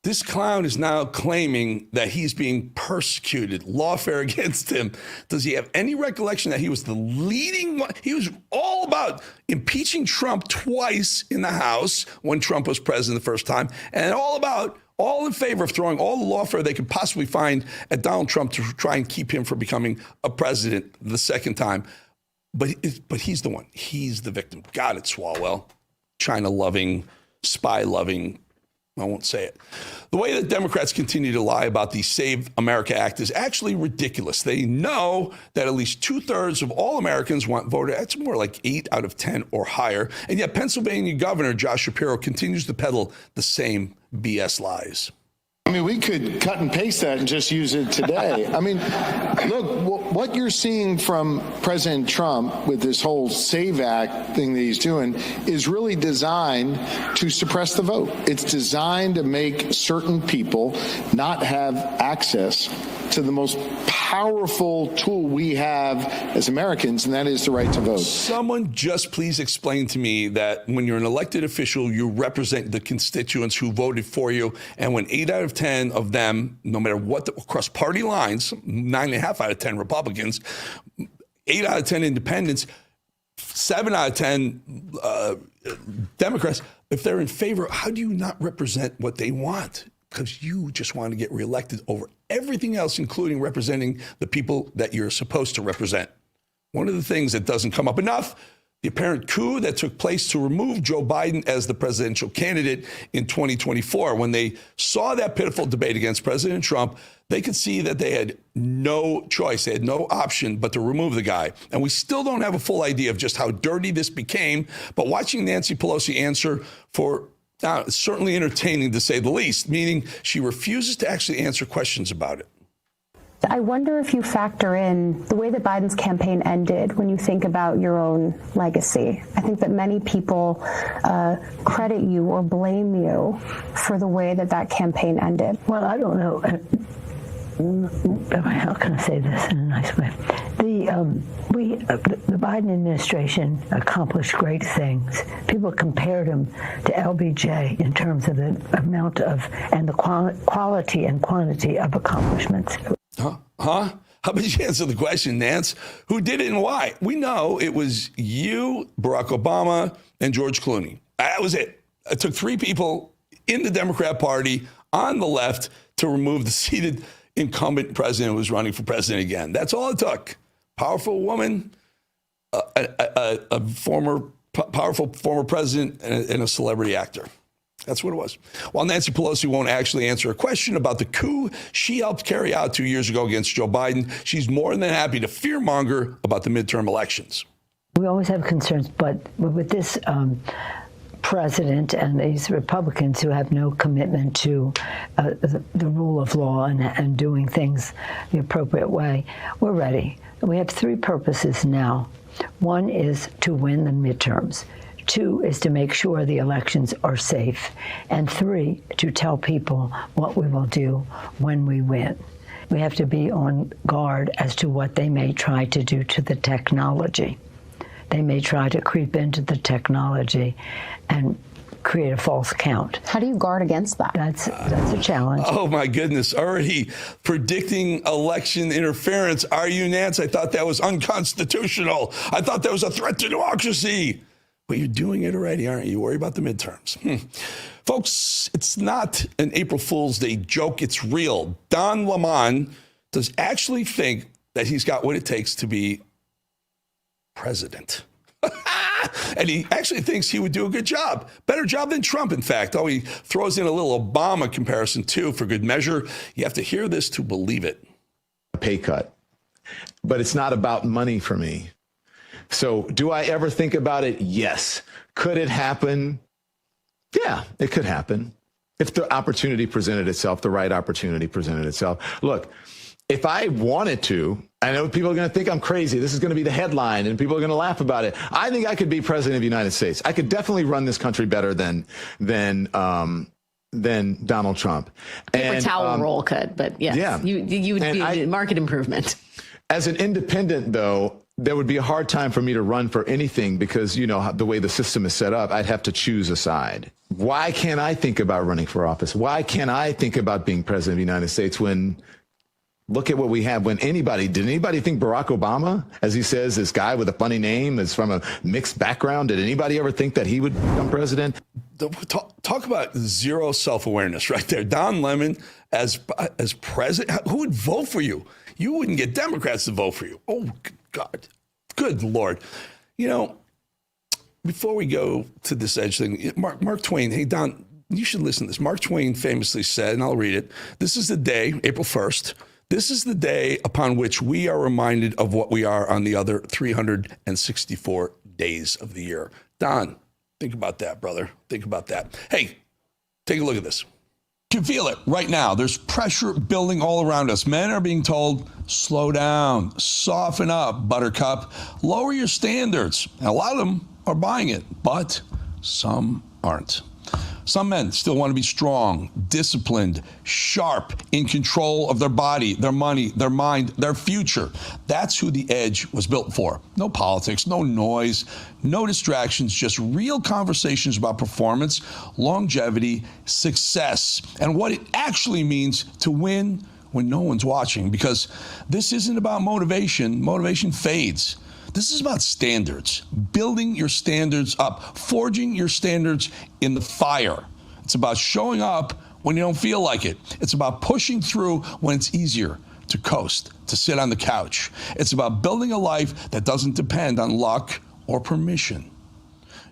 This clown is now claiming that he's being persecuted, lawfare against him. Does he have any recollection that he was the leading one? He was all about impeaching Trump twice in the House when Trump was president the first time, and all in favor of throwing all the lawfare they could possibly find at Donald Trump to try and keep him from becoming a president the second time. But he's the one. He's the victim. Got it, Swalwell. China-loving, spy-loving, I won't say it. The way that Democrats continue to lie about the Save America Act is actually ridiculous. They know that at least 2/3 of all Americans want voter. That's more like 8 out of 10 or higher. And yet Pennsylvania Governor Josh Shapiro continues to peddle the same BS lies. I mean, we could cut and paste that and just use it today. I mean, look, what you're seeing from President Trump with this whole SAVE Act thing that he's doing is really designed to suppress the vote. It's designed to make certain people not have access to the most powerful tool we have as Americans, and that is the right to vote. Someone just please explain to me that when you're an elected official, you represent the constituents who voted for you, and when 8 out of 10 of them, no matter what, across party lines, 9.5 out of 10 Republicans, 8 out of 10 independents, 7 out of 10 Democrats, if they're in favor, how do you not represent what they want? Because you just want to get reelected over everything else, including representing the people that you're supposed to represent. One of the things that doesn't come up enough, the apparent coup that took place to remove Joe Biden as the presidential candidate in 2024. When they saw that pitiful debate against President Trump, they could see that they had no choice. They had no option but to remove the guy. And we still don't have a full idea of just how dirty this became. But watching Nancy Pelosi answer for it's certainly entertaining, to say the least, meaning she refuses to actually answer questions about it. I wonder if you factor in the way that Biden's campaign ended when you think about your own legacy. I think that many people credit you or blame you for the way that that campaign ended. Well, I don't know. How can I say this in a nice way? The Biden administration accomplished great things. People compared him to LBJ in terms of the amount of and the quality and quantity of accomplishments. Huh? How about you answer the question, Nance? Who did it and why? We know it was you, Barack Obama, and George Clooney. That was it. It took 3 people in the Democrat Party on the left to remove the seated incumbent president who was running for president again. That's all it took. Powerful woman, a powerful former president, and a celebrity actor. That's what it was. While Nancy Pelosi won't actually answer a question about the coup she helped carry out 2 years ago against Joe Biden, she's more than happy to fearmonger about the midterm elections. We always have concerns, but with this president and these Republicans who have no commitment to the rule of law and doing things the appropriate way, we're ready. We have 3 purposes now. 1 is to win the midterms. 2 is to make sure the elections are safe. And 3, to tell people what we will do when we win. We have to be on guard as to what they may try to do to the technology. They may try to creep into the technology and create a false count. How do you guard against that? That's a challenge. Oh, my goodness. Already predicting election interference. Are you, Nance? I thought that was unconstitutional. I thought that was a threat to democracy. But you're doing it already, aren't you? Worry about the midterms. Folks, it's not an April Fool's Day joke. It's real. Don Lemon does actually think that he's got what it takes to be president. And he actually thinks he would do a good job. Better job than Trump, in fact. Oh, he throws in a little Obama comparison, too, for good measure. You have to hear this to believe it. A pay cut. But it's not about money for me. So do I ever think about it? Yes. Could it happen? Yeah, it could happen. If the opportunity presented itself, the right opportunity presented itself. Look, if I wanted to, I know people are going to think I'm crazy. This is going to be the headline and people are going to laugh about it. I think I could be president of the United States. I could definitely run this country better than Donald Trump. Paper towel roll could, but yes, yeah. you would be market improvement. As an independent, though, there would be a hard time for me to run for anything because, you know, the way the system is set up, I'd have to choose a side. Why can't I think about running for office? Why can't I think about being president of the United States when, look at what we have. Did anybody think Barack Obama, as he says, this guy with a funny name is from a mixed background, did anybody ever think that he would become president? Talk about zero self-awareness right there. Don Lemon as president, who would vote for you? You wouldn't get Democrats to vote for you. Oh, God. Good Lord. You know, before we go to this edge thing, Mark Twain, hey, Don, you should listen to this. Mark Twain famously said, and I'll read it, this is the day, April 1st, this is the day upon which we are reminded of what we are on the other 364 days of the year. Don, think about that, brother. Think about that. Hey, take a look at this. You can feel it right now. There's pressure building all around us. Men are being told, slow down, soften up, buttercup, lower your standards. And a lot of them are buying it, but some aren't. Some men still want to be strong, disciplined, sharp, in control of their body, their money, their mind, their future. That's who the Edge was built for. No politics, no noise, no distractions, just real conversations about performance, longevity, success, and what it actually means to win when no one's watching. Because this isn't about motivation. Motivation fades. This is about standards, building your standards up, forging your standards in the fire. It's about showing up when you don't feel like it. It's about pushing through when it's easier to coast, to sit on the couch. It's about building a life that doesn't depend on luck or permission.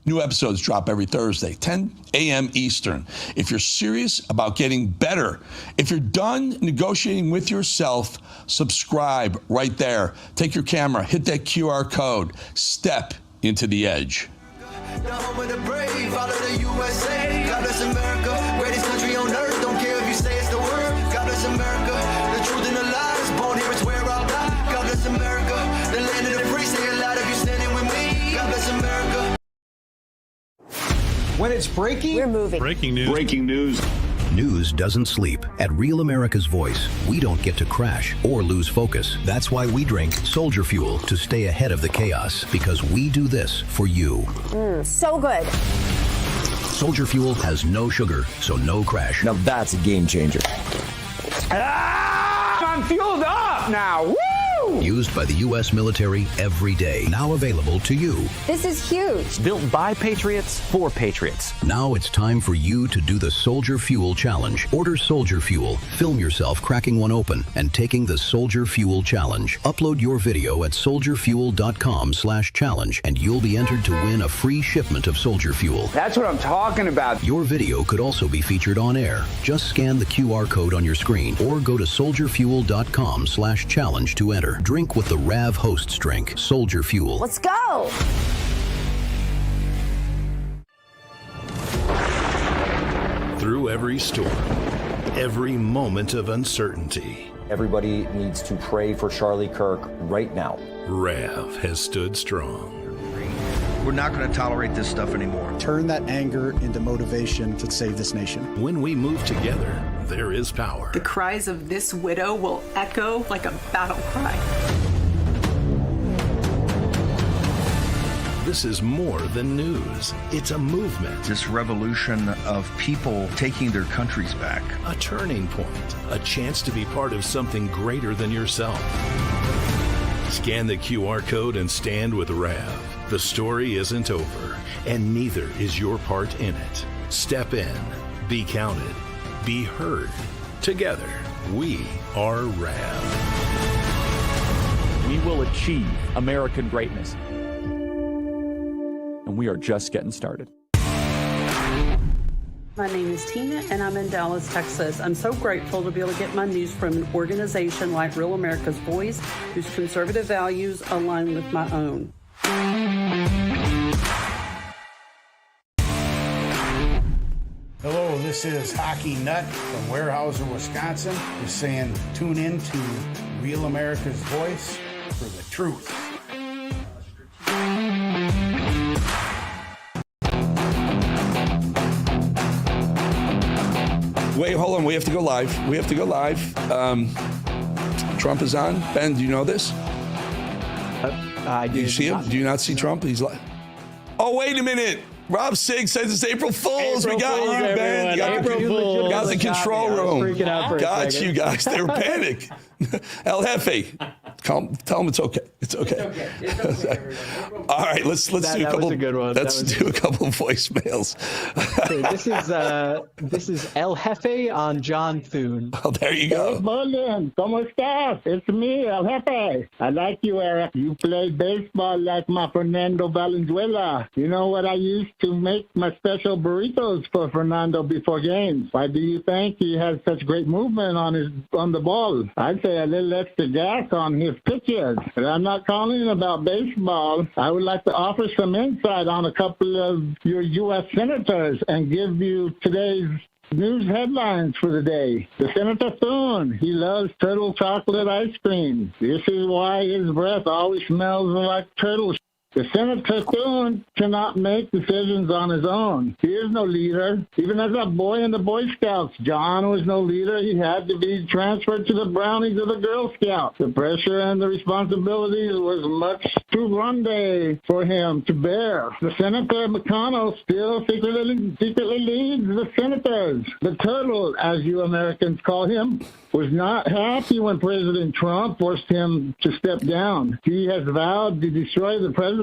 New episodes drop every Thursday, 10 a.m. Eastern. If you're serious about getting better, if you're done negotiating with yourself, subscribe right there. Take your camera, hit that QR code, step into the Edge. The home of the brave, all of the USA. God bless America, greatest country on earth. Don't care if you say it's the word. God bless America, the truth and the lies. Born here is where I'll die. God bless America, the land of the free. Say a lot if you're standing with me. God bless America. When it's breaking, we're moving. Breaking news. Breaking news. News doesn't sleep. At Real America's Voice, we don't get to crash or lose focus. That's why we drink Soldier Fuel to stay ahead of the chaos, because we do this for you. So good. Soldier Fuel has no sugar, so no crash. Now that's a game changer. I'm fueled up now. Woo! Used by the U.S. military every day. Now available to you. This is huge. Built by Patriots for Patriots. Now it's time for you to do the Soldier Fuel Challenge. Order Soldier Fuel, film yourself cracking one open, and taking the Soldier Fuel Challenge. Upload your video at soldierfuel.com/challenge, and you'll be entered to win a free shipment of Soldier Fuel. That's what I'm talking about. Your video could also be featured on air. Just scan the QR code on your screen or go to soldierfuel.com/challenge to enter. Drink with the Rav Hosts drink, Soldier Fuel. Let's go. Through every storm, every moment of uncertainty, everybody needs to pray for Charlie Kirk right now. Rav has stood strong. We're not going to tolerate this stuff anymore. Turn that anger into motivation to save this nation. When we move together, there is power. The cries of this widow will echo like a battle cry. This is more than news. It's a movement. This revolution of people taking their countries back. A turning point. A chance to be part of something greater than yourself. Scan the QR code and stand with Rav. The story isn't over, and neither is your part in it. Step in, be counted, be heard. Together, we are Rav. We will achieve American greatness. And we are just getting started. My name is Tina, and I'm in Dallas, Texas. I'm so grateful to be able to get my news from an organization like Real America's Voice, whose conservative values align with my own. Hello, this is Hockey Nut from Weyerhaeuser, Wisconsin. Just saying, tune in to Real America's Voice for the truth. Wait, hold on. We have to go live. Trump is on. Ben, do you know this? Do you see him? Do you not see Trump? He's live. Oh, wait a minute. Rob Sig says it's April Fools. We got you, Ben. Got the control room. Freaking out for a got second. you guys. They were panicked. El Jefe, Tell him it's okay. It's okay. It's okay. All right, let's do a couple. Was a good one. Let's do a couple of voicemails. Okay, this is El Jefe on John Thune. Oh, there you go. Hey, Bolling, ¿cómo estás? It's me, El Jefe. I like you, Eric. You play baseball like my Fernando Valenzuela. You know what I used to make my special burritos for Fernando before games. Why do you think he has such great movement on the ball? I'd say a little extra gas on his pitches. But I'm not calling about baseball. I would like to offer some insight on a couple of your U.S. senators and give you today's news headlines for the day. The Senator Thune, he loves turtle chocolate ice cream. This is why his breath always smells like turtle. The Senator Thune cannot make decisions on his own. He is no leader. Even as a boy in the Boy Scouts, John was no leader. He had to be transferred to the Brownies of the Girl Scouts. The pressure and the responsibilities was much too grande for him to bear. The Senator McConnell still secretly leads the senators. The turtle, as you Americans call him, was not happy when President Trump forced him to step down. He has vowed to destroy the presidency.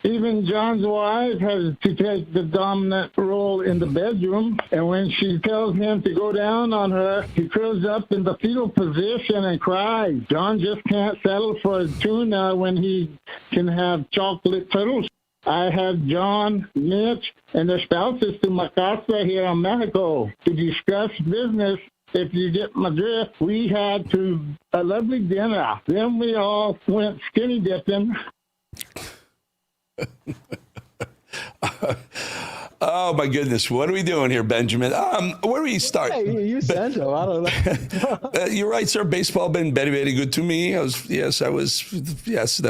Even John's wife has to take the dominant role in the bedroom, and when she tells him to go down on her, he curls up in the fetal position and cries. John just can't settle for a tuna when he can have chocolate turtles. I had John, Mitch, and their spouses to my casa here in Mexico to discuss business. If you get my drift, we had a lovely dinner. Then we all went skinny dipping. Oh, my goodness. What are we doing here, Benjamin? Where do we start? Hey, you said so. I don't know. You're right, sir. Baseball been very, very good to me. That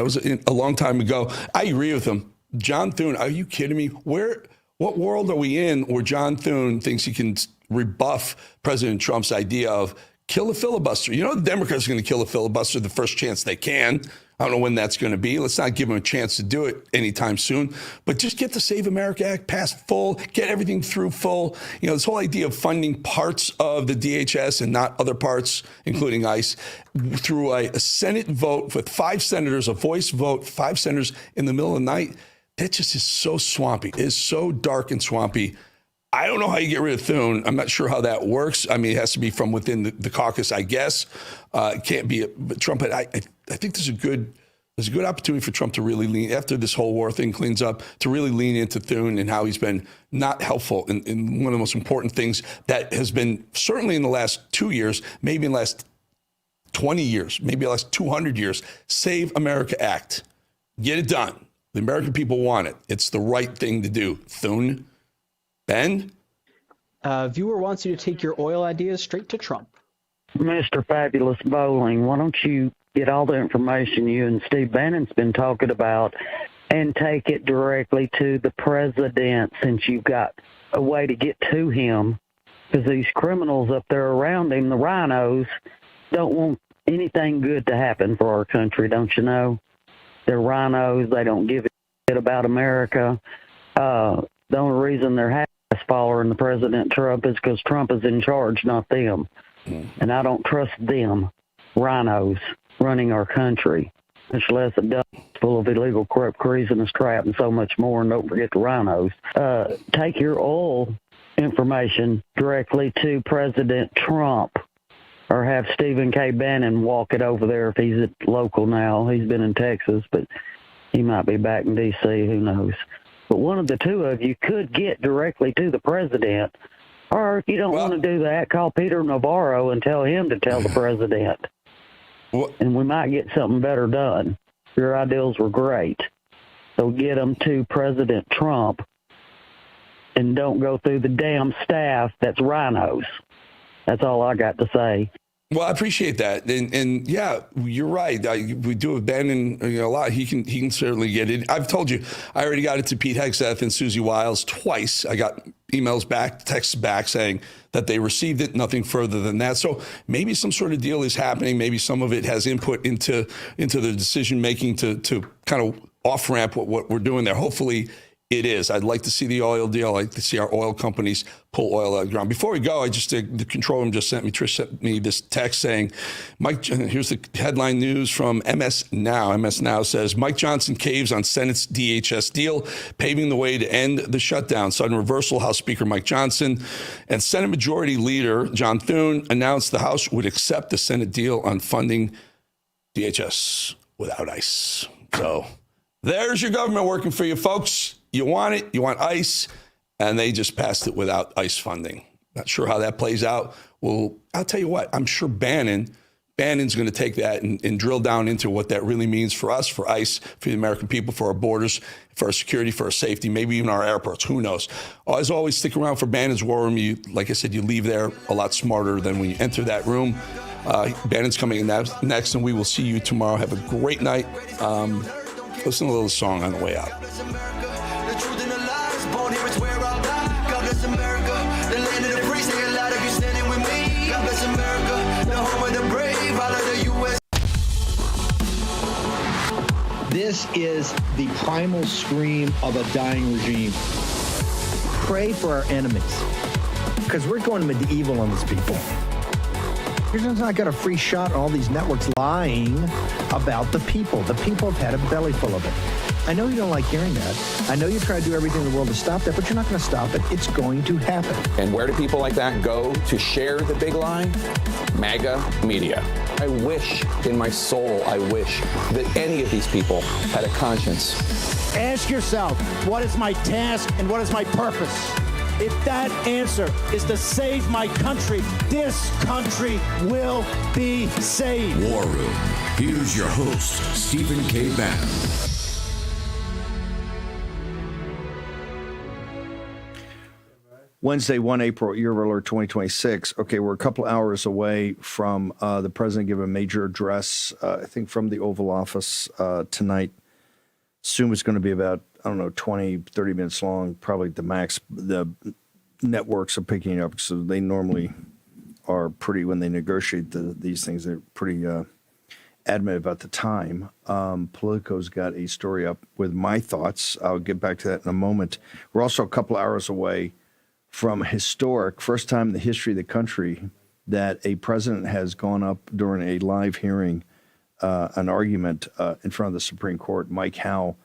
was a long time ago. I agree with him. John Thune, are you kidding me? What world are we in where John Thune thinks he can rebuff President Trump's idea of kill a filibuster? You know, the Democrats are going to kill a filibuster the first chance they can. I don't know when that's going to be. Let's not give them a chance to do it anytime soon. But just get the Save America Act passed full, get everything through full. You know, this whole idea of funding parts of the DHS and not other parts, including ICE, through a Senate vote with 5 senators, a voice vote, 5 senators in the middle of the night. That just is so swampy. It is so dark and swampy. I don't know how you get rid of Thune. I'm not sure how that works. I mean, it has to be from within the caucus, I guess. It can't be Trump. But I think there's a good opportunity for Trump to really lean, after this whole war thing cleans up, to really lean into Thune and how he's been not helpful in one of the most important things that has been certainly in the last 2 years, maybe in the last 20 years, maybe the last 200 years. Save America Act. Get it done. The American people want it. It's the right thing to do. Thune. Ben? Viewer wants you to take your oil ideas straight to Trump. Mr. Fabulous Bowling, why don't you get all the information you and Steve Bannon's been talking about and take it directly to the president, since you've got a way to get to him, because these criminals up there around him, the rhinos, don't want anything good to happen for our country, don't you know? They're rhinos. They don't give a shit about America. The only reason they're happy following the President Trump is because Trump is in charge, not them. And I don't trust them, rhinos, running our country, much less a dump full of illegal, corrupt, treasonous crap and so much more. And don't forget the rhinos. Take your oil information directly to President Trump, or have Stephen K. Bannon walk it over there if he's local now. He's been in Texas, but he might be back in D.C., who knows. But one of the two of you could get directly to the president. Or if you don't want to do that, call Peter Navarro and tell him to tell the president. And we might get something better done. Your ideals were great. So get them to President Trump and don't go through the damn staff that's rhinos. That's all I got to say. Well, I appreciate that, and yeah, you're right. We do with Bannon a lot. He can certainly get it. I've told you, I already got it to Pete Hegseth and Susie Wiles twice. I got emails back, texts back saying that they received it. Nothing further than that. So maybe some sort of deal is happening. Maybe some of it has input into the decision making to kind of off ramp what we're doing there. Hopefully, It is. I'd like to see the oil deal. I'd like to see our oil companies pull oil out of the ground. Before we go, the control room just sent me, Trish sent me this text saying, Mike, here's the headline news from MS Now. MS Now says, Mike Johnson caves on Senate's DHS deal, paving the way to end the shutdown. Sudden reversal, House Speaker Mike Johnson and Senate Majority Leader John Thune announced the House would accept the Senate deal on funding DHS without ICE. So there's your government working for you, folks. You want it, you want ICE, and they just passed it without ICE funding. Not sure how that plays out. Well, I'll tell you what, I'm sure Bannon's going to take that and drill down into what that really means for us, for ICE, for the American people, for our borders, for our security, for our safety, maybe even our airports. Who knows? As always, stick around for Bannon's War Room. Like I said, you leave there a lot smarter than when you enter that room. Bannon's coming in next, and we will see you tomorrow. Have a great night. Listen to a little song on the way out. This is the primal scream of a dying regime. Pray for our enemies, because we're going medieval on these people. You're just not got a free shot on all these networks lying about the people. The people have had a belly full of it. I know you don't like hearing that. I know you try to do everything in the world to stop that, but you're not going to stop it. It's going to happen. And where do people like that go to share the big lie? MAGA media. I wish in my soul, I wish that any of these people had a conscience. Ask yourself, what is my task and what is my purpose? If that answer is to save my country, this country will be saved. War Room. Here's your host, Stephen K. Bannon. Wednesday, 1 April, year of our Lord 2026. Okay, we're a couple hours away from the president giving a major address, I think from the Oval Office tonight. Assume it's going to be about, 20, 30 minutes long, probably the max. The networks are picking it up, so they normally are pretty, when they negotiate these things, they're pretty adamant about the time. Politico's got a story up with my thoughts. I'll get back to that in a moment. We're also a couple hours away from historic, first time in the history of the country that a president has gone up during a live hearing, an argument in front of the Supreme Court. Mike Howe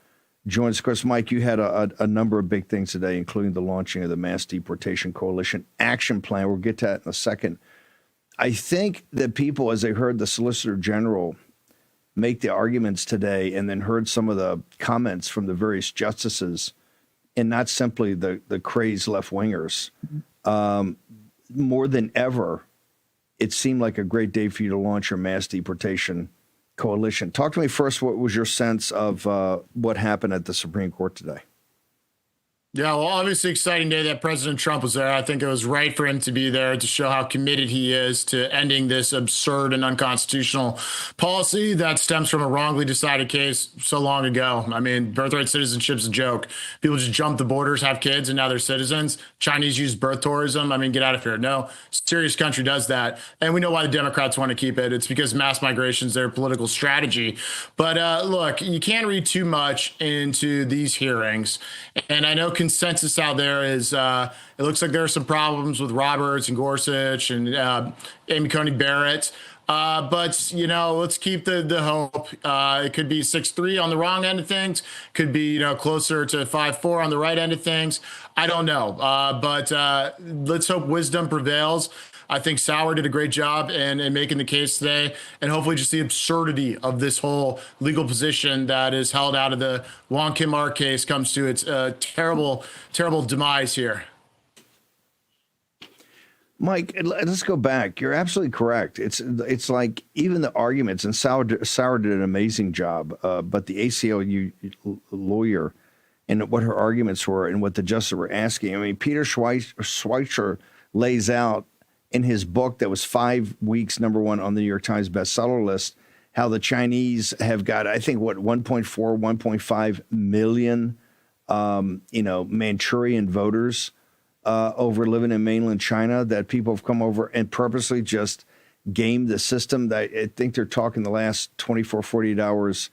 joins us. Of course, Mike, you had a number of big things today, including the launching of the Mass Deportation Coalition Action Plan. We'll get to that in a second. I think that people, as they heard the Solicitor General make the arguments today and then heard some of the comments from the various justices, and not simply the crazed left-wingers, more than ever, it seemed like a great day for you to launch your Mass Deportation Coalition. Talk to me first, what was your sense of what happened at the Supreme Court today? Yeah, well, obviously exciting day that President Trump was there. I think it was right for him to be there to show how committed he is to ending this absurd and unconstitutional policy that stems from a wrongly decided case so long ago. I mean, birthright citizenship's a joke. People just jump the borders, have kids, and now they're citizens. Chinese use birth tourism. I mean, get out of here. No serious country does that. And we know why the Democrats want to keep it. It's because mass migration is their political strategy. But look, you can't read too much into these hearings. And I know consensus out there is it looks like there are some problems with Roberts and Gorsuch and Amy Coney Barrett. But, let's keep the hope. It could be 6-3 on the wrong end of things. Could be, closer to 5-4 on the right end of things. I don't know. But let's hope wisdom prevails. I think Sauer did a great job in making the case today, and hopefully just the absurdity of this whole legal position that is held out of the Wong Kim Ark case comes to its terrible, terrible demise here. Mike, let's go back. You're absolutely correct. It's like even the arguments, and Sauer did an amazing job, but the ACLU lawyer and what her arguments were and what the justices were asking. I mean, Peter Schweitzer lays out in his book that was 5 weeks #1 on the New York Times bestseller list, how the Chinese have got, I think, 1.4, 1.5 million, Manchurian voters over living in mainland China, that people have come over and purposely just gamed the system. That I think they're talking the last 24, 48 hours,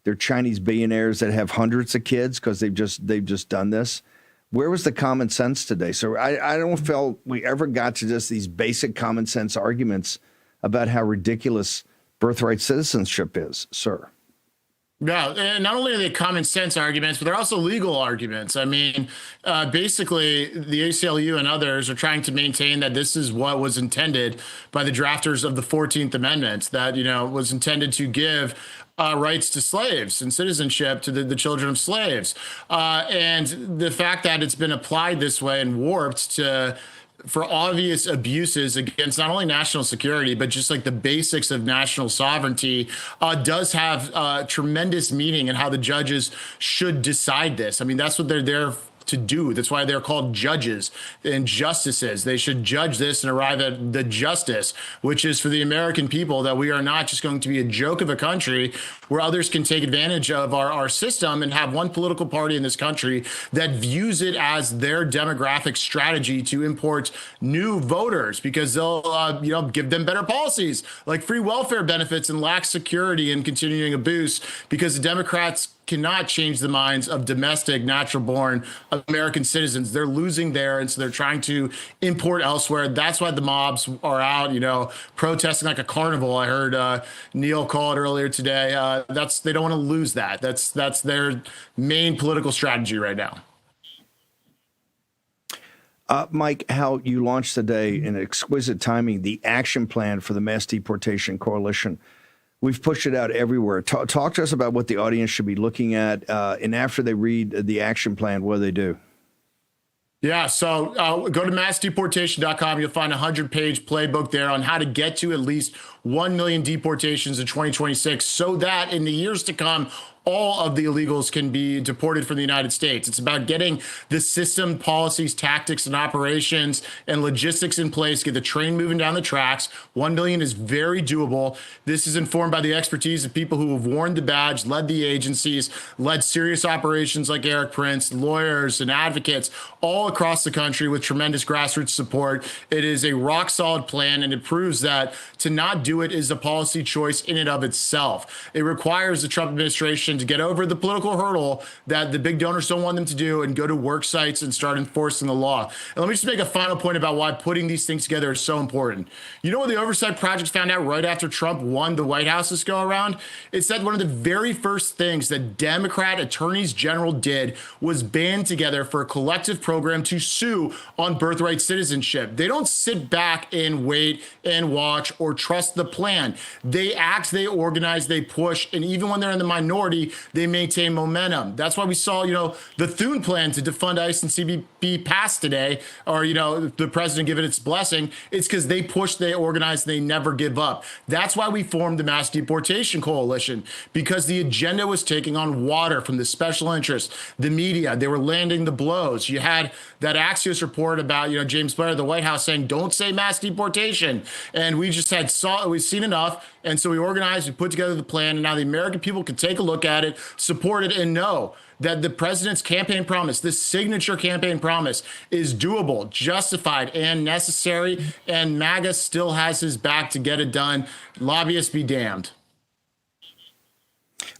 They're Chinese billionaires that have hundreds of kids because they've just done this. Where was the common sense today? So I don't feel we ever got to just these basic common sense arguments about how ridiculous birthright citizenship is, sir. Yeah, and not only are they common sense arguments, but they're also legal arguments. I mean, basically, the ACLU and others are trying to maintain that this is what was intended by the drafters of the 14th Amendment, that, was intended to give rights to slaves and citizenship to the children of slaves. And the fact that it's been applied this way and warped for obvious abuses against not only national security, but just like the basics of national sovereignty, does have tremendous meaning in how the judges should decide this. I mean, that's what they're there to do. That's why they're called judges and justices. They should judge this and arrive at the justice, which is for the American people, that we are not just going to be a joke of a country where others can take advantage of our system and have one political party in this country that views it as their demographic strategy to import new voters, because they'll give them better policies like free welfare benefits and lax security and continuing abuse, because the Democrats cannot change the minds of domestic, natural-born American citizens. They're losing there, and so they're trying to import elsewhere. That's why the mobs are out, protesting like a carnival. I heard Neil call it earlier today. They don't want to lose that. That's their main political strategy right now. Mike, how you launched today in exquisite timing the action plan for the Mass Deportation Coalition. We've pushed it out everywhere. Talk to us about what the audience should be looking at, and after they read the action plan, what do they do? Yeah, so go to massdeportation.com. You'll find a 100-page playbook there on how to get to at least 1 million deportations in 2026, so that in the years to come, all of the illegals can be deported from the United States. It's about getting the system, policies, tactics, and operations and logistics in place, get the train moving down the tracks. 1 million is very doable. This is informed by the expertise of people who have worn the badge, led the agencies, led serious operations like Eric Prince, lawyers and advocates all across the country with tremendous grassroots support. It is a rock solid plan, and it proves that to not do it is a policy choice in and of itself. It requires the Trump administration to get over the political hurdle that the big donors don't want them to do and go to work sites and start enforcing the law. And let me just make a final point about why putting these things together is so important. You know what the Oversight Project found out right after Trump won the White House this go around? It said one of the very first things that Democrat attorneys general did was band together for a collective program to sue on birthright citizenship. They don't sit back and wait and watch or trust the plan. They act, they organize, they push, and even when they're in the minority, they maintain momentum. That's why we saw, the Thune plan to defund ICE and CBP pass today, or, the president give it its blessing. It's because they push, they organize, they never give up. That's why we formed the Mass Deportation Coalition, because the agenda was taking on water from the special interests, the media. They were landing the blows. You had that Axios report about, James Blair at the White House saying, don't say mass deportation. And we just we've seen enough. And so we organized, we put together the plan, and now the American people can take a look at it, support it, and know that the president's campaign promise, this signature campaign promise, is doable, justified, and necessary, and MAGA still has his back to get it done. Lobbyists be damned.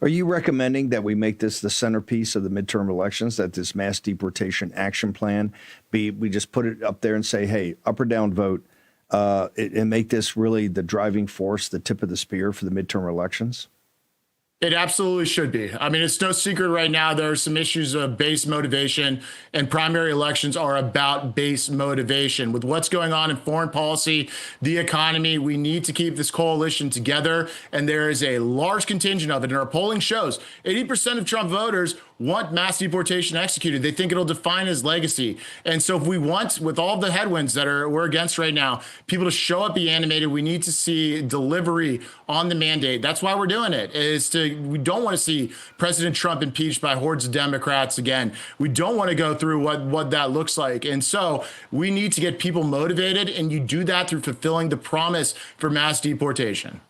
Are you recommending that we make this the centerpiece of the midterm elections, that this mass deportation action plan we just put it up there and say, hey, up or down vote, and make this really the driving force, the tip of the spear for the midterm elections? It absolutely should be. I mean, it's no secret right now there are some issues of base motivation, and primary elections are about base motivation. With what's going on in foreign policy, the economy, we need to keep this coalition together, and there is a large contingent of it. And our polling shows 80% of Trump voters want mass deportation executed. They think it'll define his legacy. And so if we want, with all the headwinds that we're against right now, people to show up, be animated, we need to see delivery on the mandate. That's why we're doing it, we don't want to see President Trump impeached by hordes of Democrats again. We don't want to go through what that looks like. And so we need to get people motivated, and you do that through fulfilling the promise for mass deportation.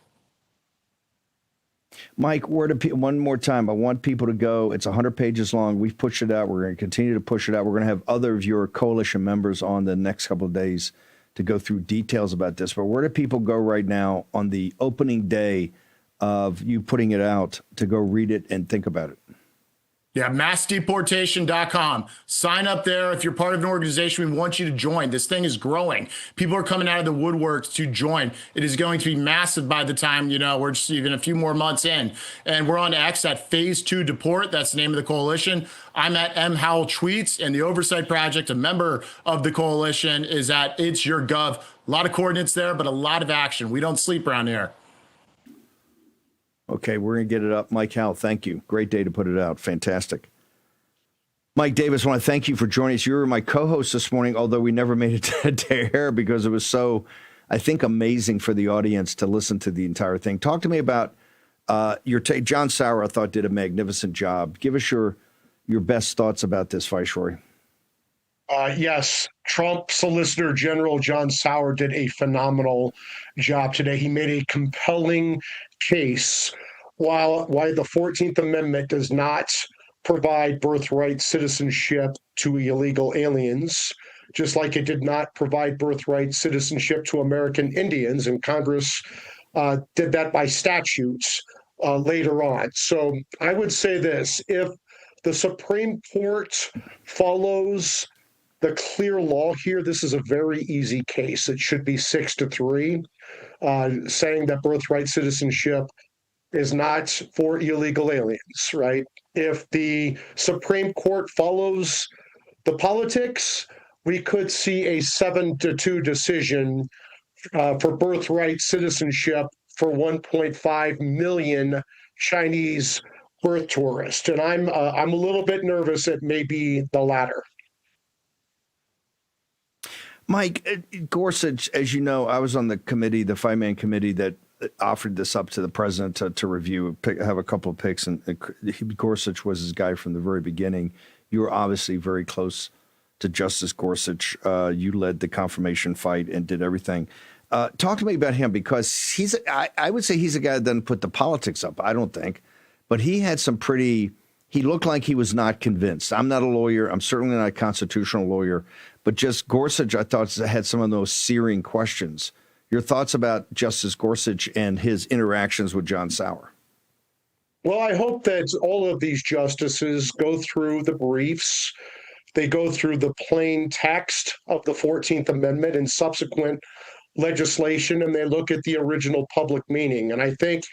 Mike, one more time, I want people to go. It's 100 pages long. We've pushed it out. We're going to continue to push it out. We're going to have other of your coalition members on the next couple of days to go through details about this. But where do people go right now on the opening day of you putting it out to go read it and think about it. Yeah, massdeportation.com. Sign up there. If you're part of an organization, we want you to join. This thing is growing. People are coming out of the woodworks to join. It is going to be massive by the time, we're just even a few more months in. And we're on X at Phase 2 Deport. That's the name of the coalition. I'm at M. Howell Tweets, and the Oversight Project, a member of the coalition, is at It's Your Gov. A lot of coordinates there, but a lot of action. We don't sleep around here. Okay, we're going to get it up. Mike Howell, thank you. Great day to put it out. Fantastic. Mike Davis, I want to thank you for joining us. You were my co-host this morning, although we never made it to air because it was so, I think, amazing for the audience to listen to the entire thing. Talk to me about your take. John Sauer, I thought, did a magnificent job. Give us your best thoughts about this, Viceroy. Yes, Trump Solicitor General John Sauer did a phenomenal job today. He made a compelling case why the 14th Amendment does not provide birthright citizenship to illegal aliens, just like it did not provide birthright citizenship to American Indians, and Congress did that by statutes later on. So I would say this: if the Supreme Court follows the clear law here, this is a very easy case. It should be 6-3, saying that birthright citizenship is not for illegal aliens, right? If the Supreme Court follows the politics, we could see a 7-2 decision for birthright citizenship for 1.5 million Chinese birth tourists. And I'm a little bit nervous it may be the latter. Mike, Gorsuch, as you know, I was on the committee, the 5-man committee that offered this up to the president to review, have a couple of picks, and Gorsuch was his guy from the very beginning. You were obviously very close to Justice Gorsuch. You led the confirmation fight and did everything. Talk to me about him, because I would say he's a guy that doesn't put the politics up, I don't think, but he had some he looked like he was not convinced. I'm not a lawyer. I'm certainly not a constitutional lawyer, but just Gorsuch, I thought, had some of those searing questions. Your thoughts about Justice Gorsuch and his interactions with John Sauer? Well, I hope that all of these justices go through the briefs. They go through the plain text of the 14th Amendment and subsequent legislation, and they look at the original public meaning. And I think